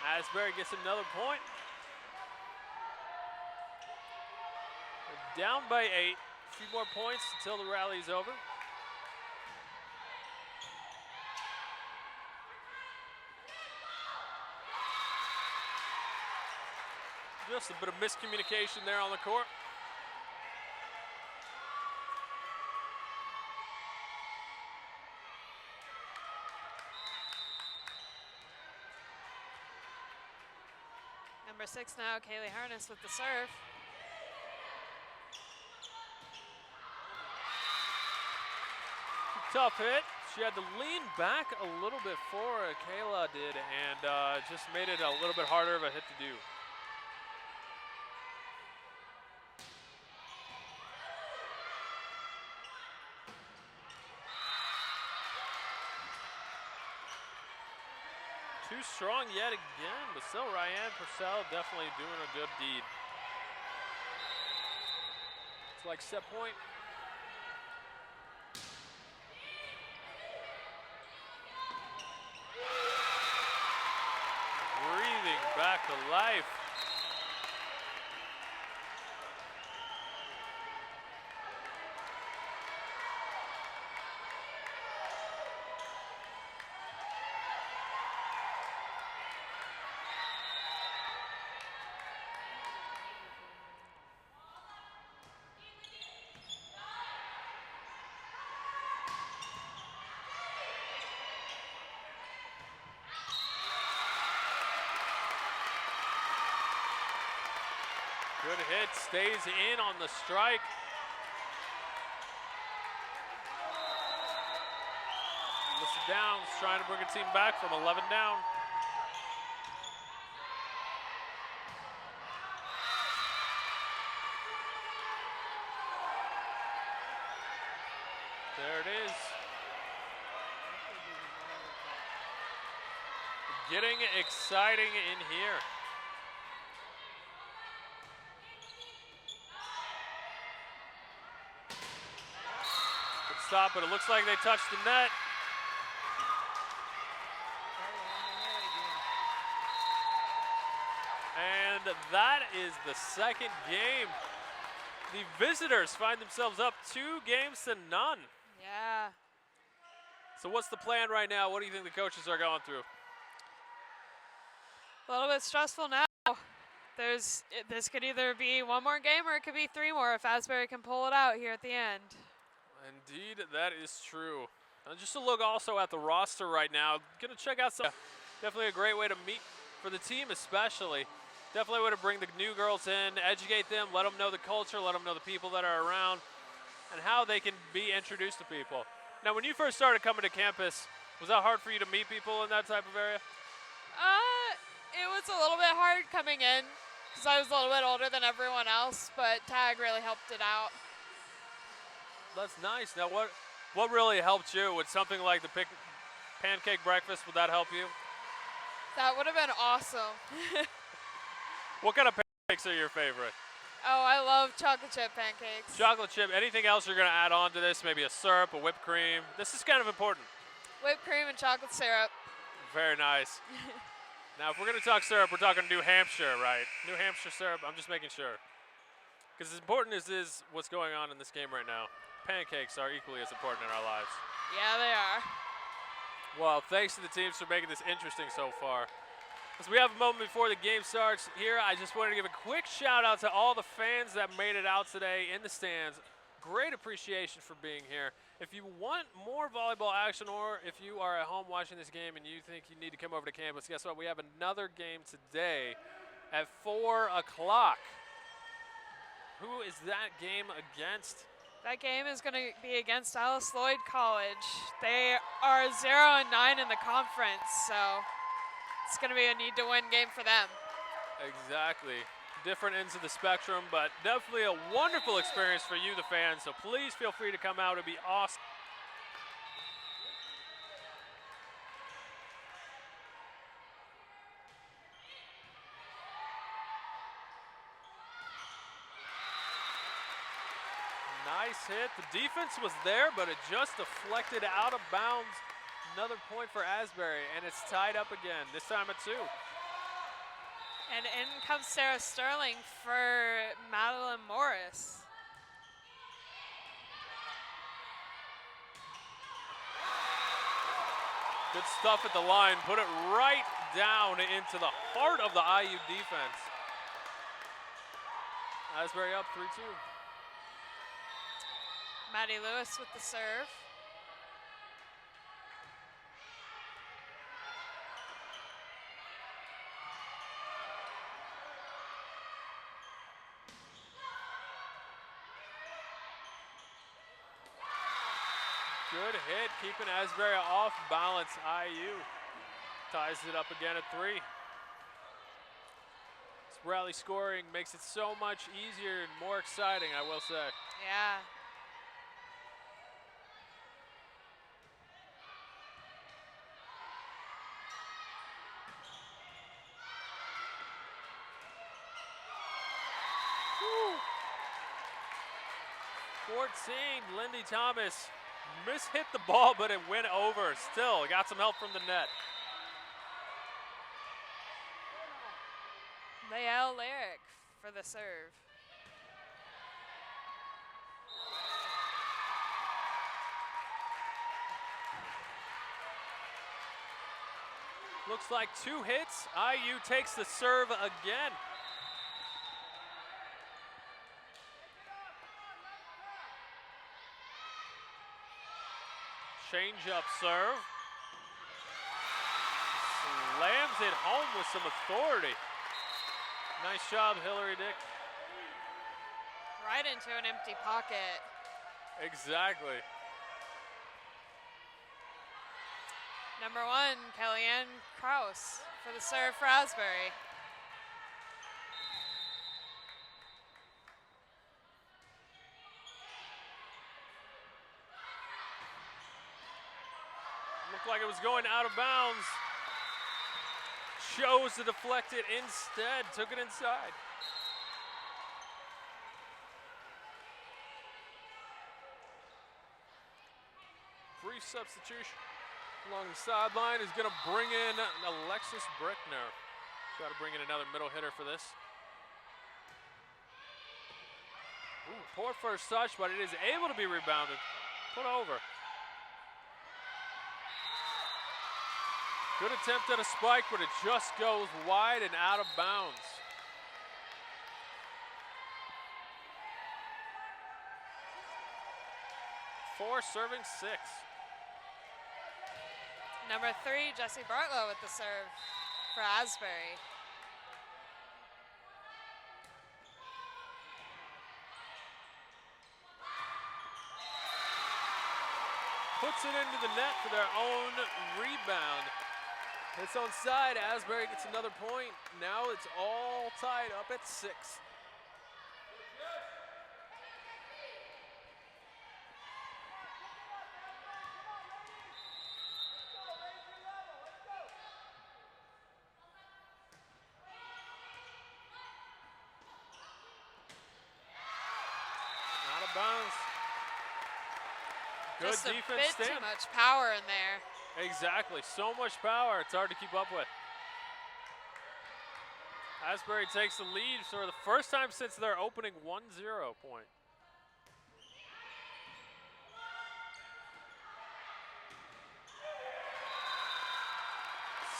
Asbury gets another point. They're down by 8. A few more points until the rally is over. Just a bit of miscommunication there on the court. Number 6 now, Kaylee Harness with the serve. Tough hit. She had to lean back a little bit before Kayla did, and just made it a little bit harder of a hit to do. Too strong yet again, but still Ryan Purcell definitely doing a good deed. It's like set point. Breathing back to life. Good hit, stays in on the strike. Listed down, trying to bring a team back from 11 down. There it is. Getting exciting in here. Good stop, but it looks like they touched the net. And that is the second game. The visitors find themselves up 2 games to none. Yeah. So what's the plan right now? What do you think the coaches are going through? A little bit stressful now. This could either be 1 more game or it could be 3 more if Asbury can pull it out here at the end. Indeed, that is true. And just to look also at the roster right now, gonna check out some. Definitely a great way to meet for the team, especially. Definitely a way to bring the new girls in, educate them, let them know the culture, let them know the people that are around, and how they can be introduced to people. Now, when you first started coming to campus, was that hard for you to meet people in that type of area? It was a little bit hard coming in because I was a little bit older than everyone else, but tag really helped it out. That's nice. Now, what really helped you? Would something like the pancake breakfast, would that help you? That would have been awesome. What kind of pancakes are your favorite? Oh, I love chocolate chip pancakes. Chocolate chip. Anything else you're going to add on to this? Maybe a syrup, a whipped cream? This is kind of important. Whipped cream and chocolate syrup. Very nice. Now, if we're going to talk syrup, we're talking New Hampshire, right? New Hampshire syrup, I'm just making sure. Because as important as is what's going on in this game right now, pancakes are equally as important in our lives. Yeah, they are. Well, thanks to the teams for making this interesting so far. As we have a moment before the game starts here, I just wanted to give a quick shout out to all the fans that made it out today in the stands. Great appreciation for being here. If you want more volleyball action, or if you are at home watching this game and you think you need to come over to campus, guess what? We have another game today at 4 o'clock. Who is that game against? That game is going to be against Alice Lloyd College. They are 0-9 in the conference, so it's going to be a need-to-win game for them. Exactly. Different ends of the spectrum, but definitely a wonderful experience for you, the fans. So please feel free to come out. It'd be awesome. Nice hit. The defense was there, but it just deflected out of bounds. Another point for Asbury, and it's tied up again, this time at 2. And in comes Sarah Sterling for Madeline Morris. Good stuff at the line. Put it right down into the heart of the IU defense. Asbury up 3-2. Maddie Lewis with the serve. Good hit, keeping Asbury off balance. IU ties it up again at 3. This rally scoring makes it so much easier and more exciting, I will say. Yeah. Woo. 14, Lindy Thomas mishit the ball, but it went over. Still, got some help from the net. Lael Lyric for the serve. Looks like 2 hits. IU takes the serve again. Change up serve. Slams it home with some authority. Nice job, Hillary Dick. Right into an empty pocket. Exactly. Number 1, Kellyanne Kraus for the serve for Asbury. Looked like it was going out of bounds. Chose to deflect it instead, took it inside. Brief substitution along the sideline is going to bring in Alexis Brickner. Try to bring in another middle hitter for this. Ooh, poor first touch, but it is able to be rebounded. Put over. Good attempt at a spike, but it just goes wide and out of bounds. Four serving 6. Number 3, Jessie Bartlow with the serve for Asbury. Puts it into the net for their own rebound. It's on side. Asbury gets another point. Now it's all tied up at 6. Out of bounds. Good Just a defense bit stand. too much power in there. Exactly, so much power, it's hard to keep up with. Asbury takes the lead for the first time since their opening 1-0 point.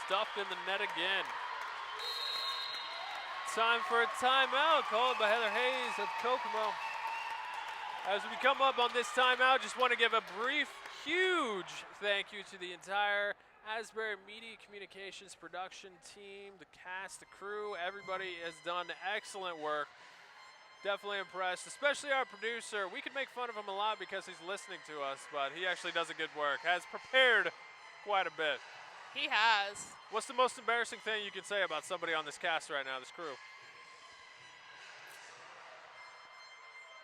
Stuffed in the net again. Time for a timeout called by Heather Hayes of Kokomo. As we come up on this timeout, just want to give a brief, huge thank you to the entire Asbury Media Communications production team, the cast, the crew. Everybody has done excellent work. Definitely impressed, especially our producer. We could make fun of him a lot because he's listening to us, but he actually does a good work. Has prepared quite a bit. He has. What's the most embarrassing thing you can say about somebody on this cast right now, this crew?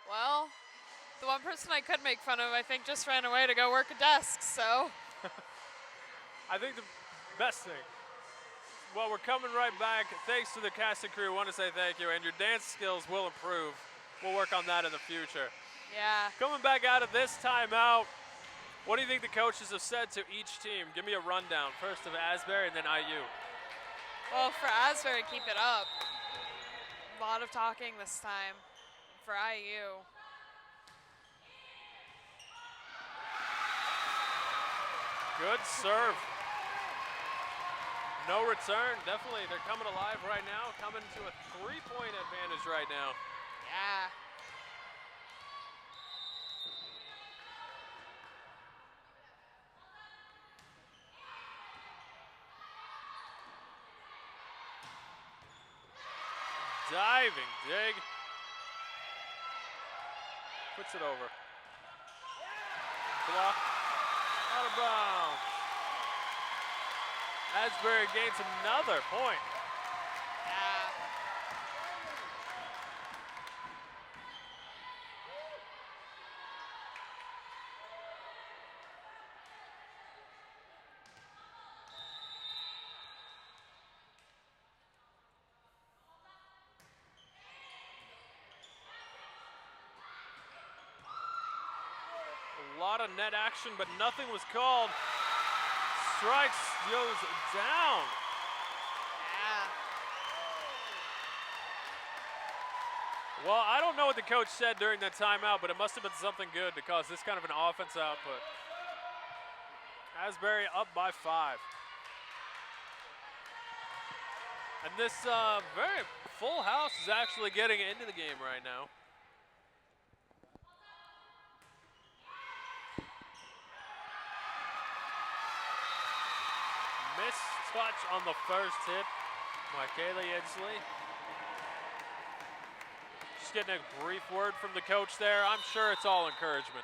Well, the one person I could make fun of, I think, just ran away to go work a desk, so. I think the best thing, well, we're coming right back. Thanks to the cast and crew. I want to say thank you, and your dance skills will improve. We'll work on that in the future. Yeah. Coming back out of this timeout, what do you think the coaches have said to each team? Give me a rundown, first of Asbury and then IU. Well, for Asbury, keep it up. A lot of talking this time for IU. Good serve. No return. Definitely, they're coming alive right now. Coming to a 3-point advantage right now. Yeah. Diving dig. Puts it over. Block. Out of bounds. Asbury gains another point. Yeah. A lot of net action, but nothing was called. Strikes goes down. Yeah. Well, I don't know what the coach said during that timeout, but it must have been something good to cause this kind of an offense output. Asbury up by 5. And this very full house is actually getting into the game right now. Missed touch on the first hit by Kaylee Inslee. Just getting a brief word from the coach there. I'm sure it's all encouragement.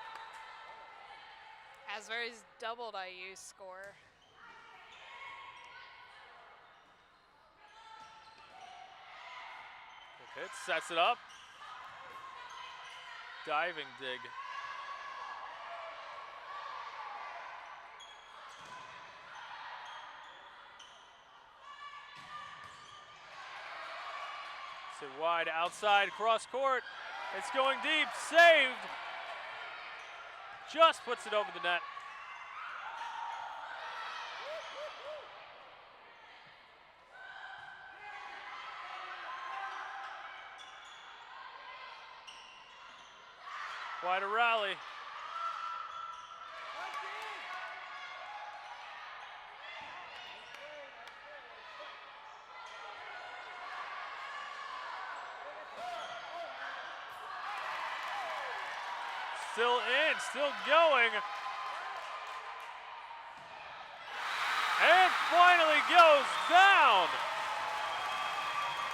Asbury's doubled IU's score. Hit, sets it up. Diving dig. Sit wide outside, cross court. It's going deep, saved. Just puts it over the net. Quite a rally. Still in, still going. And finally goes down.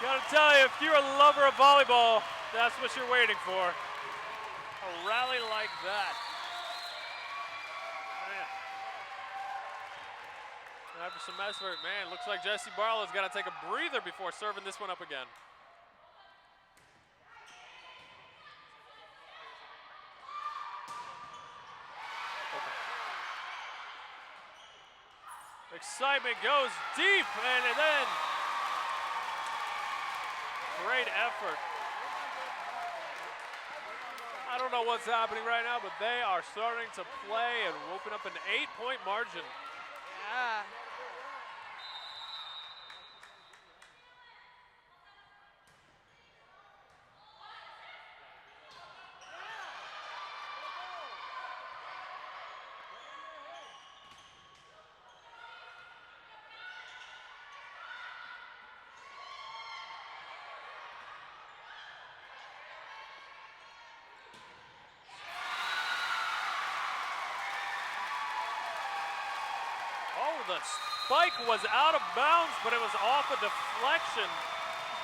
Gotta tell you, if you're a lover of volleyball, that's what you're waiting for. A rally like that. Man. After some effort, man, looks like Jesse Barlow's got to take a breather before serving this one up again. Excitement goes deep, and then great effort. I don't know what's happening right now, but they are starting to play and open up an 8-point margin. Yeah. The spike was out of bounds, but it was off a deflection.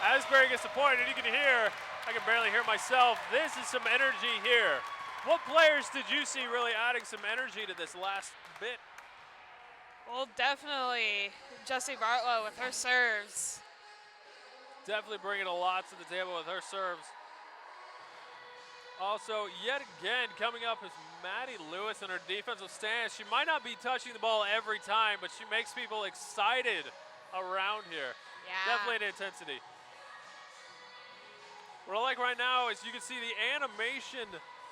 Asbury gets the point, and you can hear, I can barely hear myself, this is some energy here. What players did you see really adding some energy to this last bit? Well, definitely Jessie Bartlow with her serves. Definitely bringing a lot to the table with her serves. Also, yet again, coming up is Maddie Lewis in her defensive stance. She might not be touching the ball every time, but she makes people excited around here. Yeah. Definitely an intensity. What I like right now is you can see the animation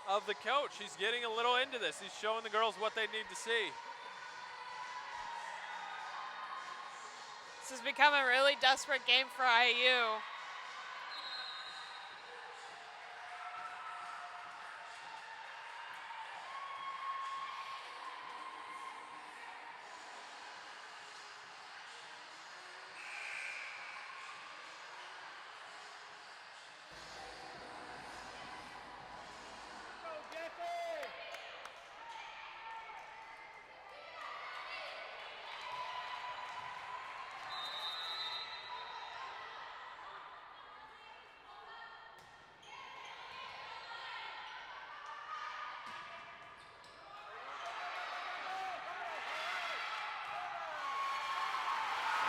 of the coach. He's getting a little into this. He's showing the girls what they need to see. This has become a really desperate game for IU.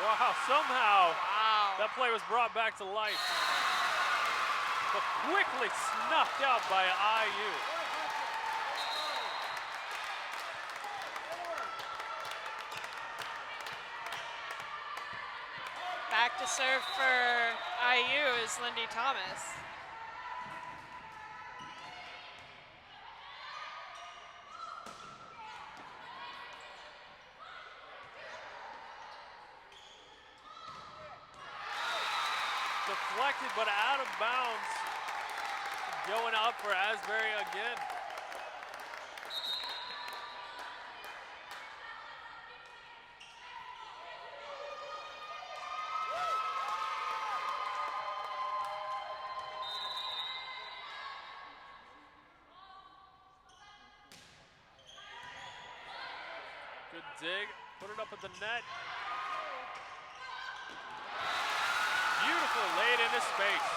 Wow, somehow that play was brought back to life, but quickly snuffed out by IU. Back to serve for IU is Lindy Thomas. Deflected, but out of bounds. Going up for Asbury again. Good dig, put it up at the net. Beautiful laid into space.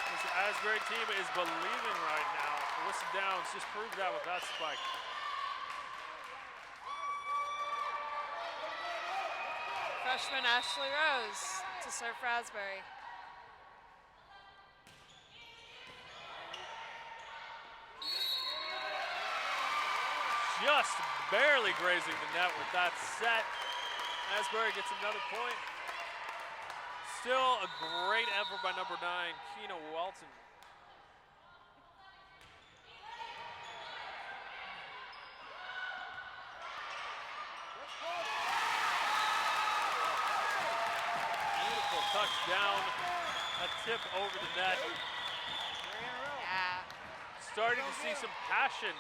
There's Asbury team is believing right now. Alyssa Downs just proved that with that spike. Freshman Ashley Rose to serve for Asbury. Just barely grazing the net with that set. Asbury gets another point. Still a great effort by number 9, Keena Welton. Beautiful touchdown, a tip over the net. Yeah. Starting to see some passion.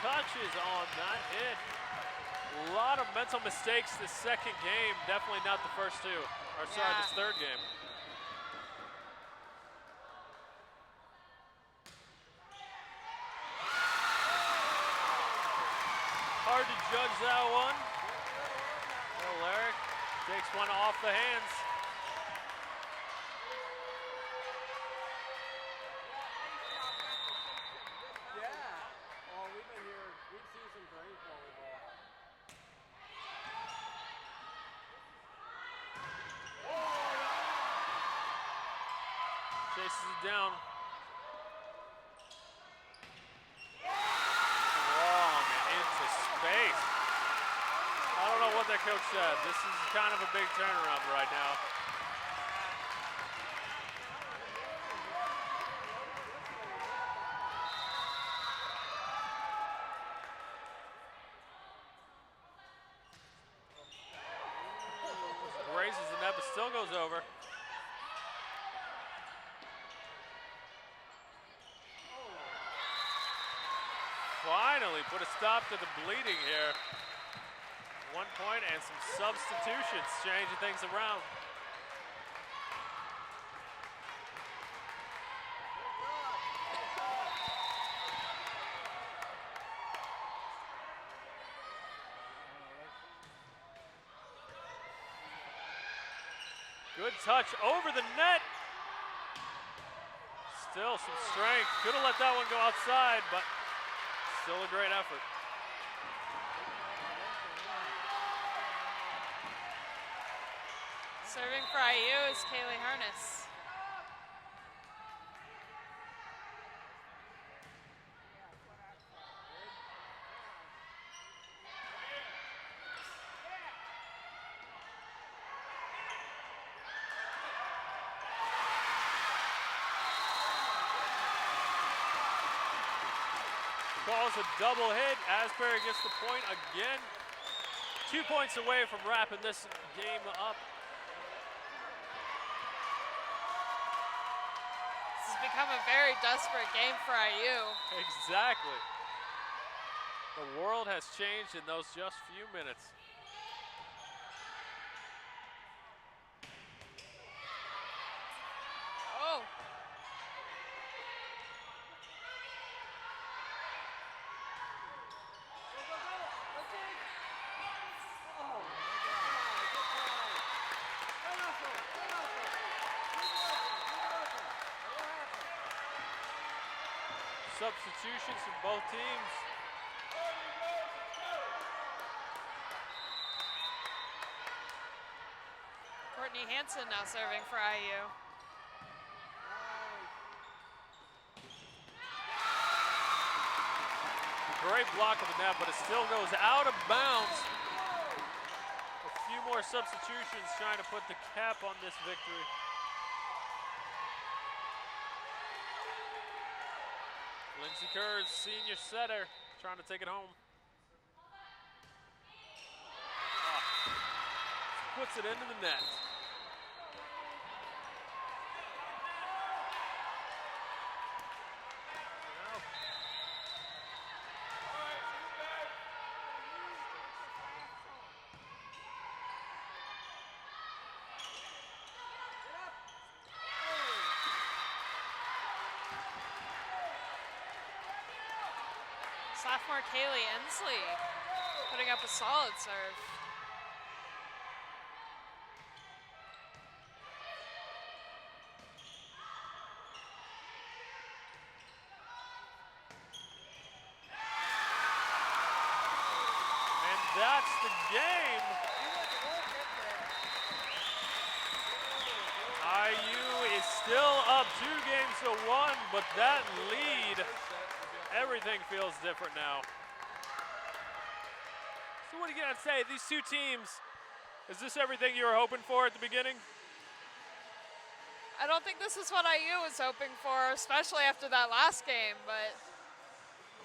Touches on that hit. A lot of mental mistakes this second game. Definitely not the first two. Or sorry, this third game. Hard to judge that one. Well, Eric takes one off the hands. Chases it down. Long into space. I don't know what that coach said. This is kind of a big turnaround right now. Grazes the net, but still goes over. Finally put a stop to the bleeding here. 1 point and some substitutions, changing things around. Good touch over the net. Still some strength. Could have let that one go outside, but still a great effort. Serving for IU is Kaylee Harness. Calls a double hit. Asbury gets the point again. 2 points away from wrapping this game up. This has become a very desperate game for IU. Exactly. The world has changed in those just few minutes. Oh. Substitutions from both teams. Courtney Hansen now serving for IU. Great block of the net, but it still goes out of bounds. A few more substitutions trying to put the cap on this victory. Lindsey Kerr, senior setter, trying to take it home. Puts it into the net. Sophomore Kaylee Ensley putting up a solid serve. And that's the game. IU is still up 2-1, but that lead, everything feels different now. So what are you gonna say? These two teams, is this everything you were hoping for at the beginning? I don't think this is what IU was hoping for, especially after that last game, but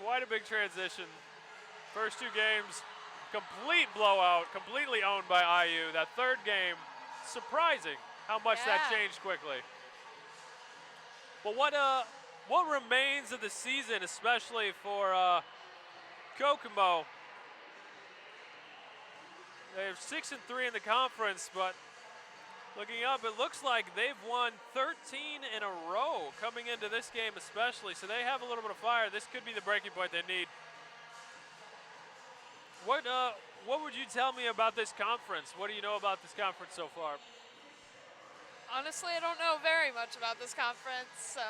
Quite a big transition. First two games, complete blowout, completely owned by IU. That third game, surprising how much that Yeah. changed quickly. But what remains of the season, especially for Kokomo? They have 6-3 in the conference, but looking up, it looks like they've won 13 in a row coming into this game especially, so they have a little bit of fire. This could be the breaking point they need. What would you tell me about this conference? What do you know about this conference so far? honestly, I don't know very much about this conference, so.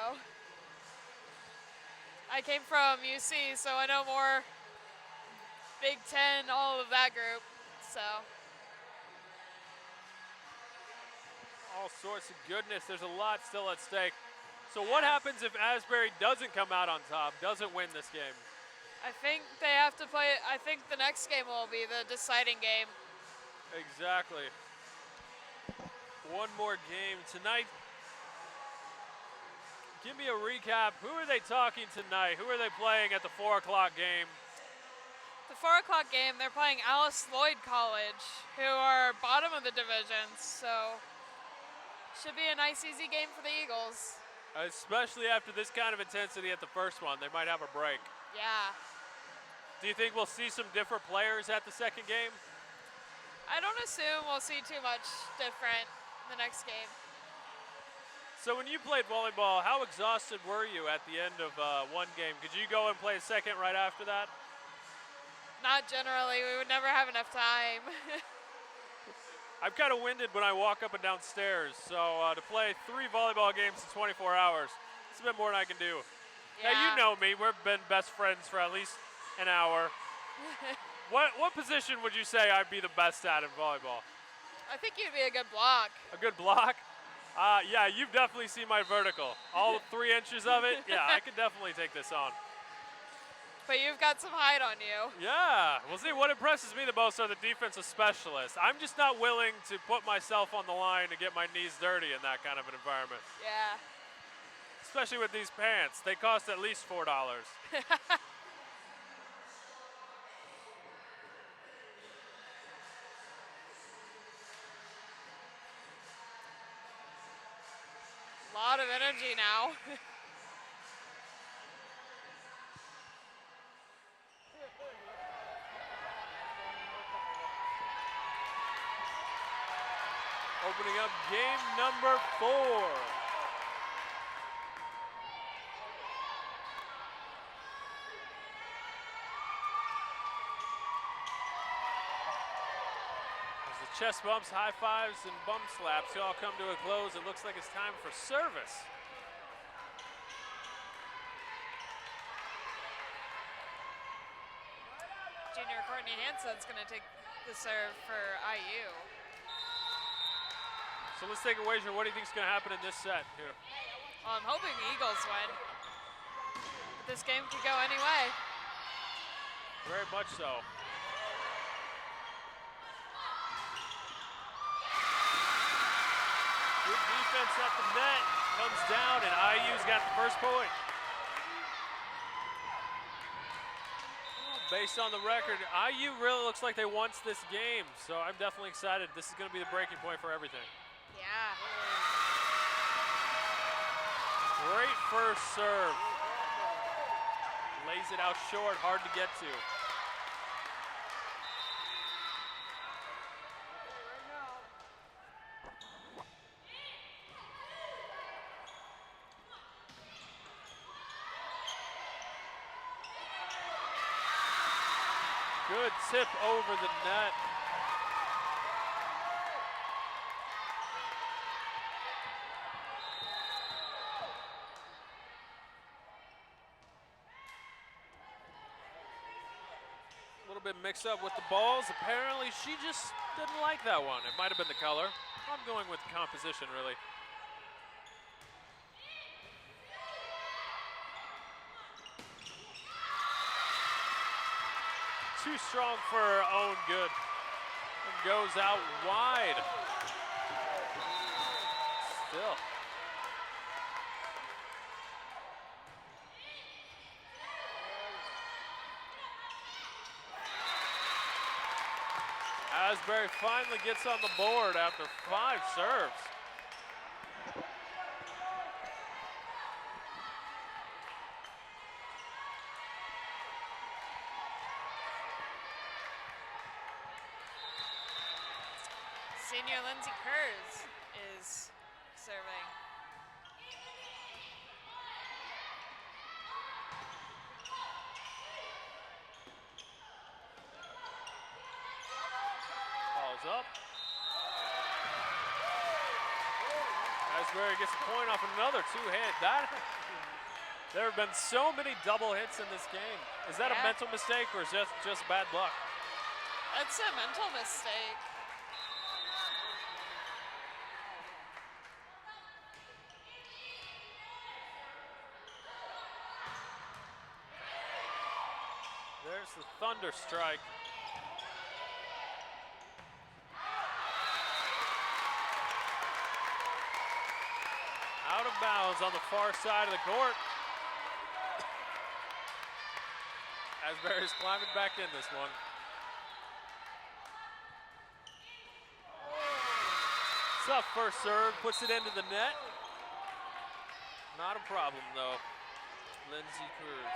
I came from UC, so I know more Big Ten, all of that group, so. All sorts of goodness. There's a lot still at stake. So what happens if Asbury doesn't come out on top, doesn't win this game? I think they have to play, I think the next game will be the deciding game. Exactly. One more game tonight. Give me a recap. Who are they talking tonight? Who are they playing at the 4 o'clock game? The 4 o'clock game, they're playing Alice Lloyd College, who are bottom of the division, so should be a nice, easy game for the Eagles. Especially after this kind of intensity at the first one. They might have a break. Yeah. Do you think we'll see some different players at the second game? I don't assume we'll see too much different in the next game. So when you played volleyball, how exhausted were you at the end of one game? Could you go and play a second right after that? Not generally, we would never have enough time. I'm kind of winded when I walk up and down stairs, so to play 3 volleyball games in 24 hours, it's a bit more than I can do. Yeah. Now you know me, we've been best friends for at least an hour. What position would you say I'd be the best at in volleyball? I think you'd be a good block. A good block? Yeah, you've definitely seen my vertical. All 3 inches of it, yeah, I could definitely take this on. But you've got some height on you. Yeah, we'll see. What impresses me the most are the defensive specialists. I'm just not willing to put myself on the line to get my knees dirty in that kind of an environment. Yeah. Especially with these pants. They cost at least $4. Lot of energy now. Opening up game number 4. As the chest bumps, high fives, and bum slaps all come to a close, it looks like it's time for service. Junior Courtney Hansen's going to take the serve for IU. So let's take a wager. What do you think is going to happen in this set here? Well, I'm hoping the Eagles win. But this game could go any way. Very much so. Good defense at the net. Comes down, and IU's got the first point. Based on the record, IU really looks like they want this game, so I'm definitely excited. This is going to be the breaking point for everything. Yeah. Great first serve. Lays it out short, hard to get to. Good tip over the net. A little bit mixed up with the balls. Apparently she just didn't like that one. It might have been the color. I'm going with the composition, really. Too strong for her own good. And goes out wide. Still. Asbury finally gets on the board after 5 serves. Senior Lindsay Kurz is serving. Ball's up. Asbury gets a point off another two-hand. There have been so many double hits in this game. Is that a mental mistake or is it just bad luck? It's a mental mistake. There's the thunder strike. Out of bounds on the far side of the court. Asbury's climbing back in this one. Tough first serve, puts it into the net. Not a problem though. Lindsay Cruz.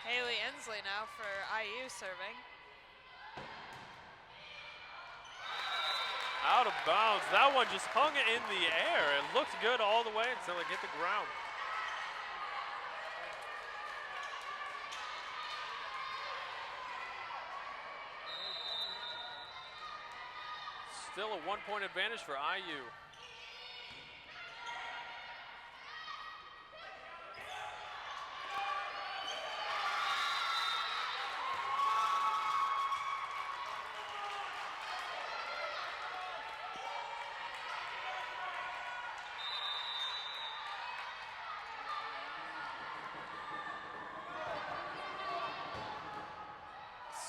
Haley Inslee now for IU serving. Out of bounds. That one just hung in the air. It looked good all the way until it hit the ground. Still a 1-point advantage for IU.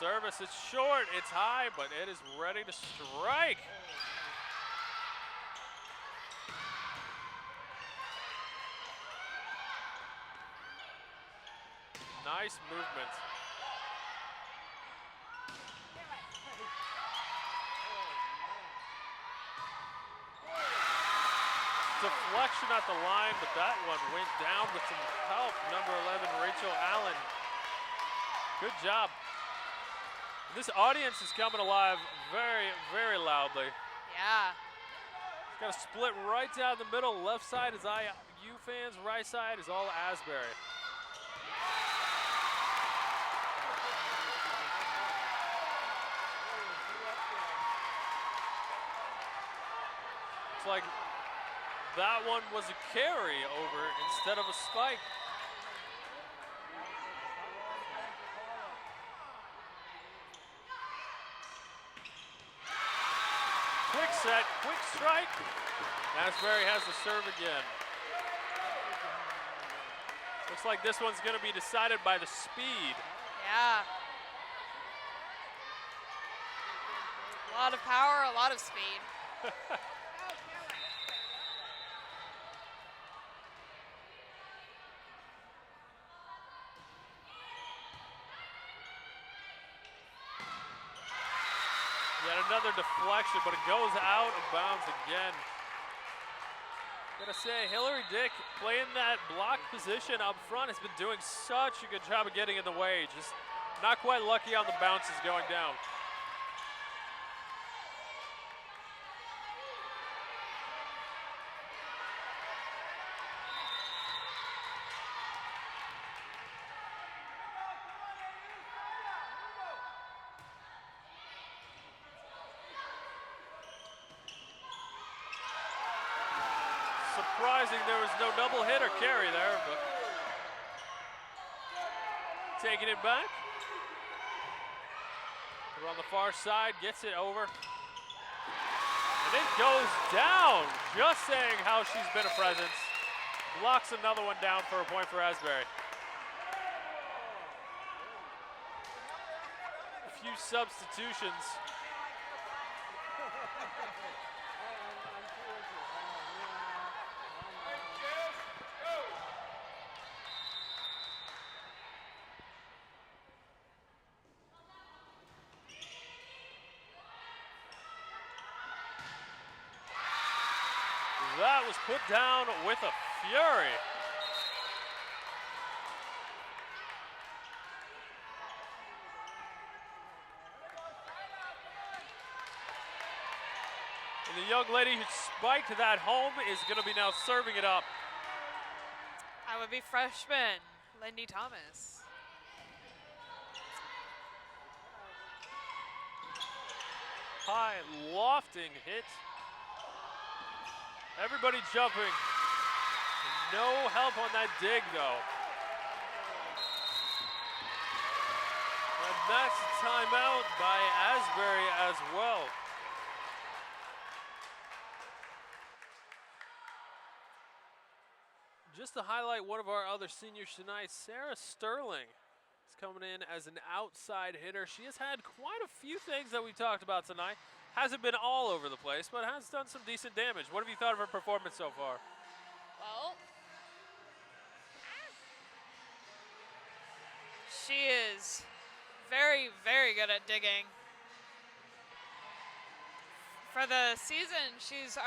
Service, it's short, it's high, but it is ready to strike. Nice movement. Deflection at the line, but that one went down with some help. Number 11, Rachel Allen. Good job. This audience is coming alive very, very loudly. Yeah. It's got a split right down the middle. Left side is IU fans, right side is all Asbury. Looks like that one was a carry over instead of a spike. Quick set, quick strike. Asbury has the serve again. Looks like this one's going to be decided by the speed. Yeah. A lot of power, a lot of speed. Yet another deflection, but it goes out of bounds again. Gotta say, Hillary Dick playing that block position up front has been doing such a good job of getting in the way. Just not quite lucky on the bounces going down. surprising there was no double hit or carry there, but taking it back. We're on the far side, gets it over. And it goes down, just saying how she's been a presence. Blocks another one down for a point for Asbury. A few substitutions. That was put down with a fury. And the young lady who spiked that home is going to be now serving it up. I would be freshman, Lindy Thomas. High lofting hit. Everybody jumping. No help on that dig though. And that's a timeout by Asbury as well. Just to highlight one of our other seniors tonight, Sarah Sterling is coming in as an outside hitter. She has had quite a few things that we talked about tonight. Hasn't been all over the place, but has done some decent damage. What have you thought of her performance so far? Well, she is very, very good at digging. For the season, she's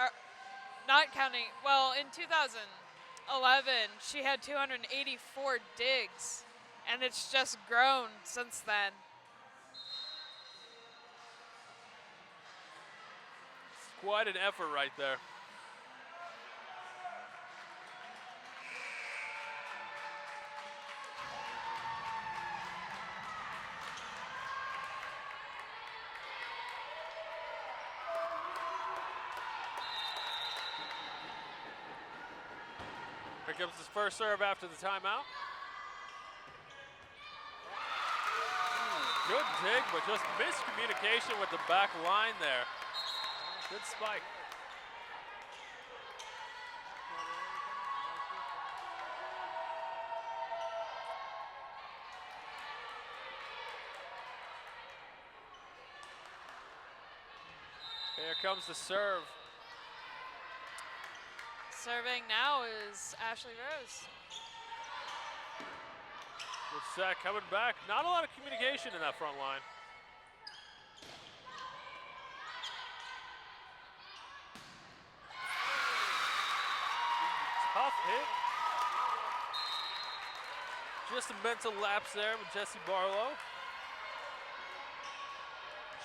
not counting, well, in 2011, she had 284 digs, and it's just grown since then. Quite an effort right there. Here comes his first serve after the timeout. Good dig, but just miscommunication with the back line there. Good spike. Here comes the serve. Serving now is Ashley Rose. Good set coming back. Not a lot of communication in that front line. Tough hit. Just a mental lapse there with Jessie Barlow.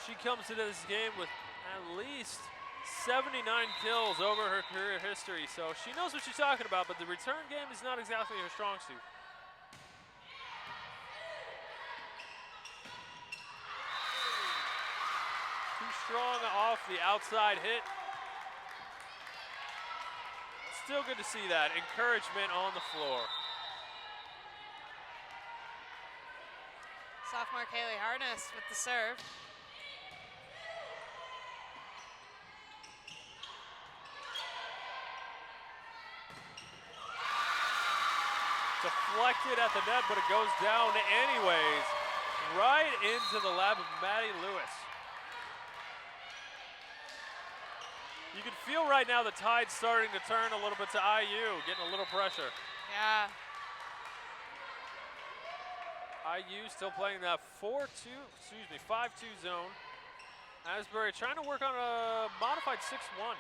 She comes into this game with at least 79 kills over her career history, so she knows what she's talking about, but the return game is not exactly her strong suit. Too strong off the outside hit. Still good to see that encouragement on the floor. Sophomore Kaylee Harness with the serve. Deflected at the net, but it goes down anyways. Right into the lap of Maddie Lewis. You can feel right now the tide's starting to turn a little bit to IU, getting a little pressure. Yeah. IU still playing that 5-2 zone. Asbury trying to work on a modified 6-1.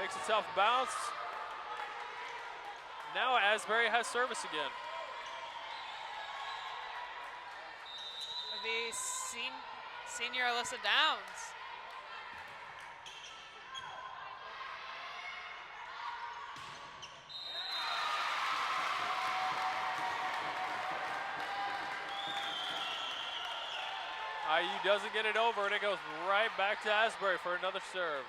Makes a tough bounce. Now Asbury has service again. Would be senior Alyssa Downs. IU doesn't get it over, and it goes right back to Asbury for another serve.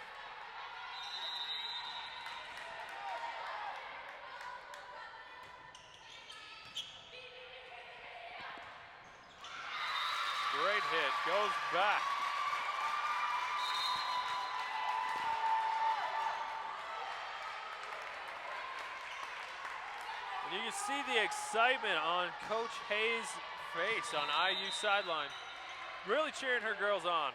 Great hit, goes back. And you can see the excitement on Coach Hayes' face on IU sideline. Really cheering her girls on.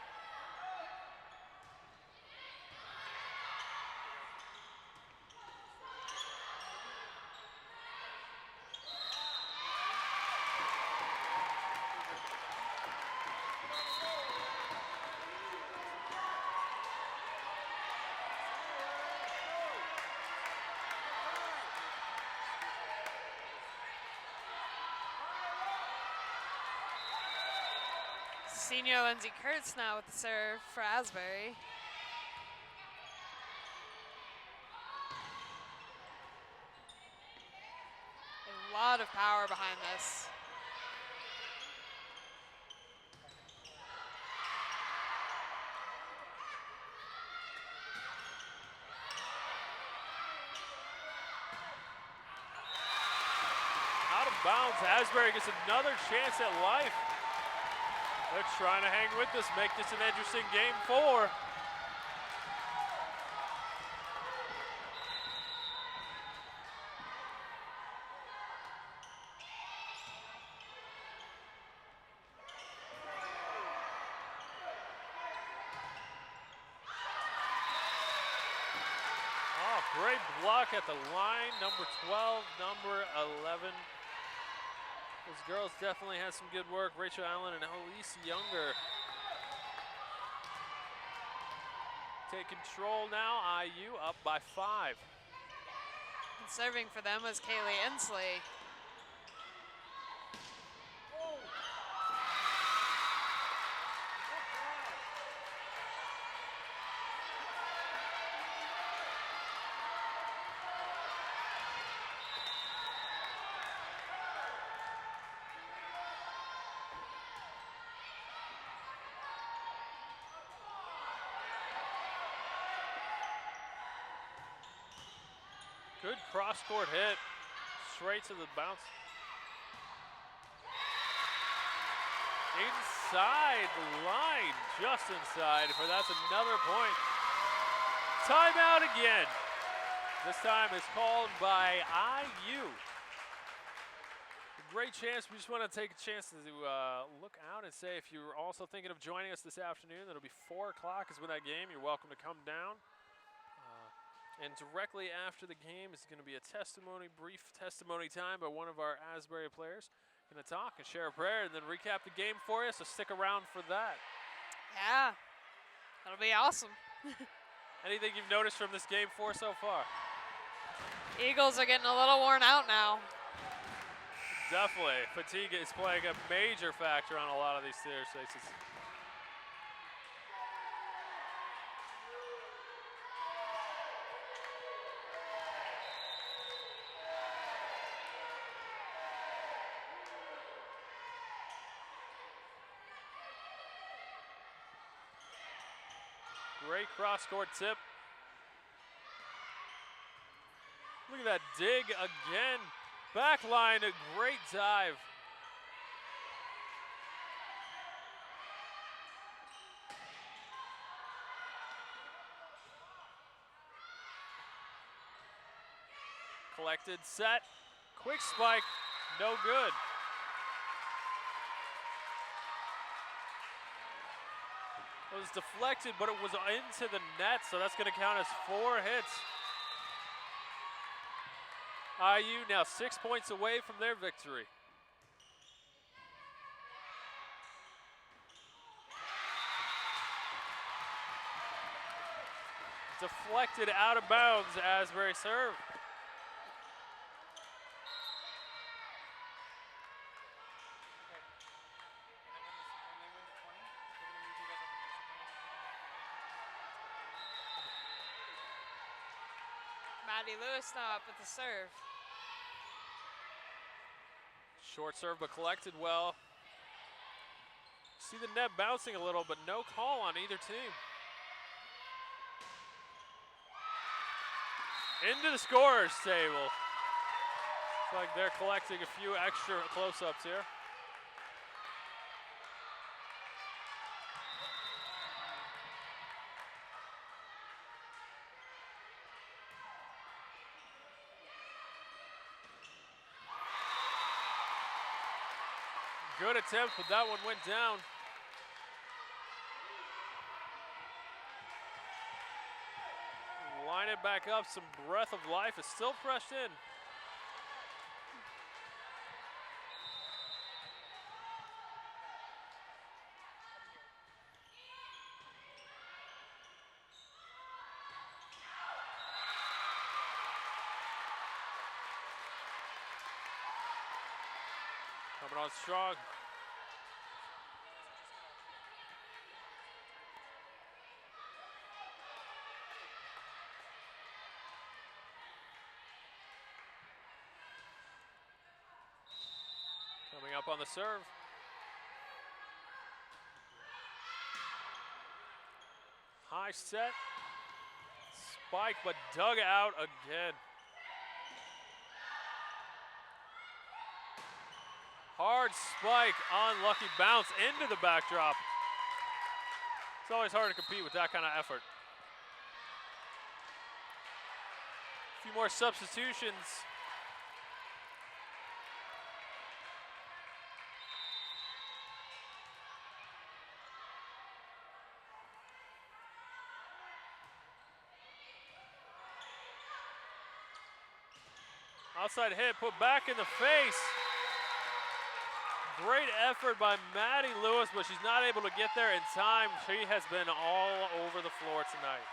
Senior Lindsay Kurtz now with the serve for Asbury. A lot of power behind this. Out of bounds, Asbury gets another chance at life. They're trying to hang with this, make this an interesting game 4. Oh, great block at the line, number 12, number 11. Those girls definitely had some good work. Rachel Allen and Elise Younger take control now. IU up by 5. And serving for them was Kaylee Inslee. Good cross-court hit, straight to the bounce. Inside the line, just inside, for that's another point. Timeout again. This time it's called by IU. A great chance, we just want to take a chance to look out and say if you're also thinking of joining us this afternoon, that'll be 4 o'clock is when that game, you're welcome to come down. And directly after the game is going to be a brief testimony time by one of our Asbury players. Going to talk and share a prayer and then recap the game for you, so stick around for that. Yeah, that'll be awesome. Anything you've noticed from this game 4 so far? Eagles are getting a little worn out now. Definitely. Fatigue is playing a major factor on a lot of these theater spaces. Great cross-court tip. Look at that dig again. Backline, a great dive. Collected, set, quick spike, no good. It was deflected, but it was into the net, so that's going to count as 4 hits. IU now 6 points away from their victory. Deflected out of bounds, Asbury serve. Maddie Lewis now up with the serve. Short serve, but collected well. See the net bouncing a little, but no call on either team. Into the scorer's table. Looks like they're collecting a few extra close-ups here. Good attempt, but that one went down. Line it back up. Some breath of life is still fresh in. Coming on strong. Coming up on the serve. High set. Spike, but dug out again. Hard spike, unlucky bounce into the backdrop. It's always hard to compete with that kind of effort. A few more substitutions. Outside hit, put back in the face. Great effort by Maddie Lewis, but she's not able to get there in time. She has been all over the floor tonight.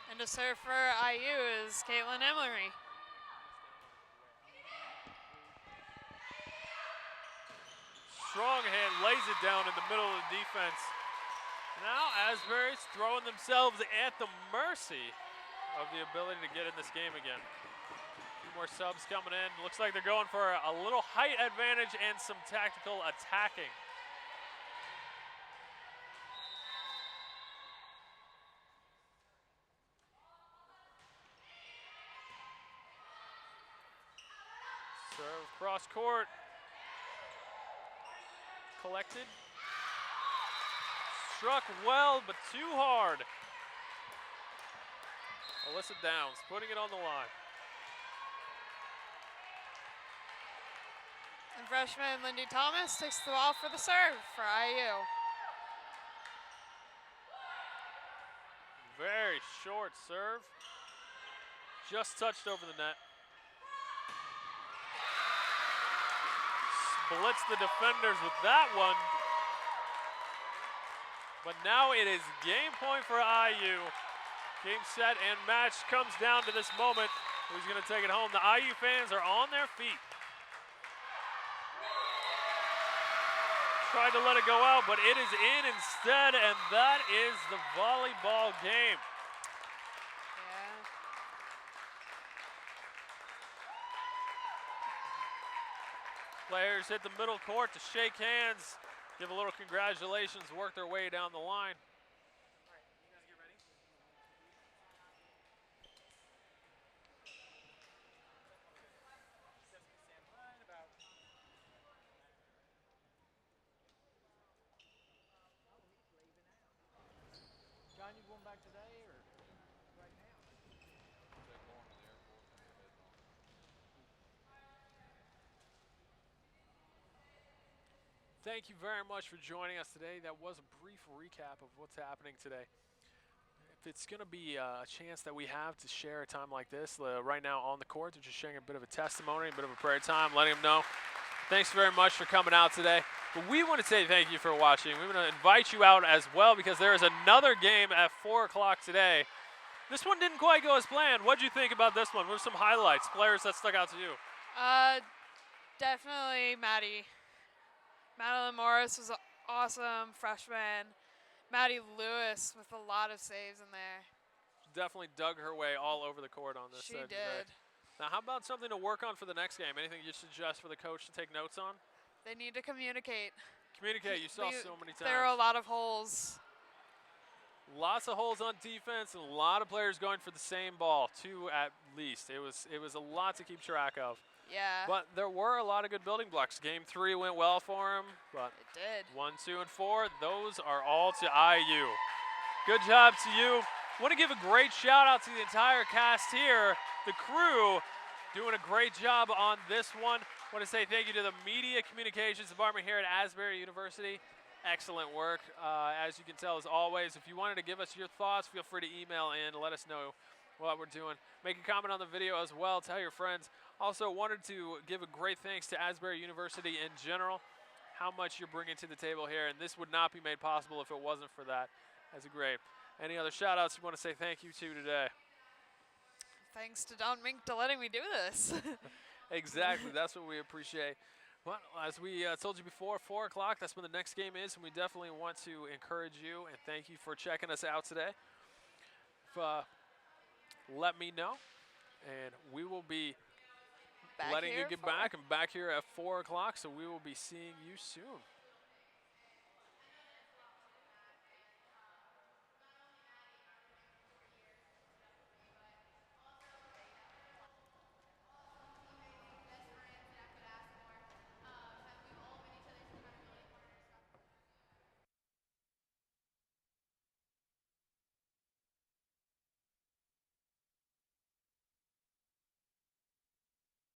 And to serve for IU is Caitlin Emery. Strong hand, lays it down in the middle of the defense. Now Asbury's throwing themselves at the mercy of the ability to get in this game again. A few more subs coming in. Looks like they're going for a little height advantage and some tactical attacking. Serve cross court. Collected. Struck well, but too hard. Alyssa Downs putting it on the line. And freshman Lindy Thomas takes the ball for the serve for IU. Very short serve. Just touched over the net. Splits the defenders with that one. But now it is game point for IU. Game, set, and match comes down to this moment. Who's going to take it home? The IU fans are on their feet. Tried to let it go out, but it is in instead, and that is the volleyball game. Yeah. Players hit the middle court to shake hands. Give a little congratulations, work their way down the line. All right, you guys get ready. Stand right about. John, you going back today or right now? Thank you very much for joining us today. That was a brief recap of what's happening today. If it's going to be a chance that we have to share a time like this, right now on the court, they're just sharing a bit of a testimony, a bit of a prayer time, letting them know. Thanks very much for coming out today. But we want to say thank you for watching. We want to invite you out as well because there is another game at 4 o'clock today. This one didn't quite go as planned. What did you think about this one? What are some highlights, players that stuck out to you? Definitely Maddie. Madeline Morris was an awesome freshman. Maddie Lewis with a lot of saves in there. definitely dug her way all over the court on this. She today. did. Now, how about something to work on for the next game? Anything you suggest for the coach to take notes on? They need to communicate. Communicate. You saw so many times. There are a lot of holes. Lots of holes on defense and a lot of players going for the same ball, 2 at least. It was a lot to keep track of. Yeah. But there were a lot of good building blocks. Game 3 went well for him, but It did. 1, 2, and 4, those are all to IU. Good job to you. Want to give a great shout out to the entire cast here, the crew, doing a great job on this one. Want to say thank you to the Media Communications Department here at Asbury University. Excellent work, as you can tell, as always. If you wanted to give us your thoughts, feel free to email in. Let us know what we're doing. Make a comment on the video as well. Tell your friends. Also wanted to give a great thanks to Asbury University in general, how much you're bringing to the table here. And this would not be made possible if it wasn't for that. That's great. Any other shout outs you want to say thank you to today? Thanks to Don Mink to letting me do this. Exactly. That's what we appreciate. Well, as we told you before, 4 o'clock, that's when the next game is, and we definitely want to encourage you and thank you for checking us out today. Let me know, and we will be letting you get back and back here at 4 o'clock, so we will be seeing you soon.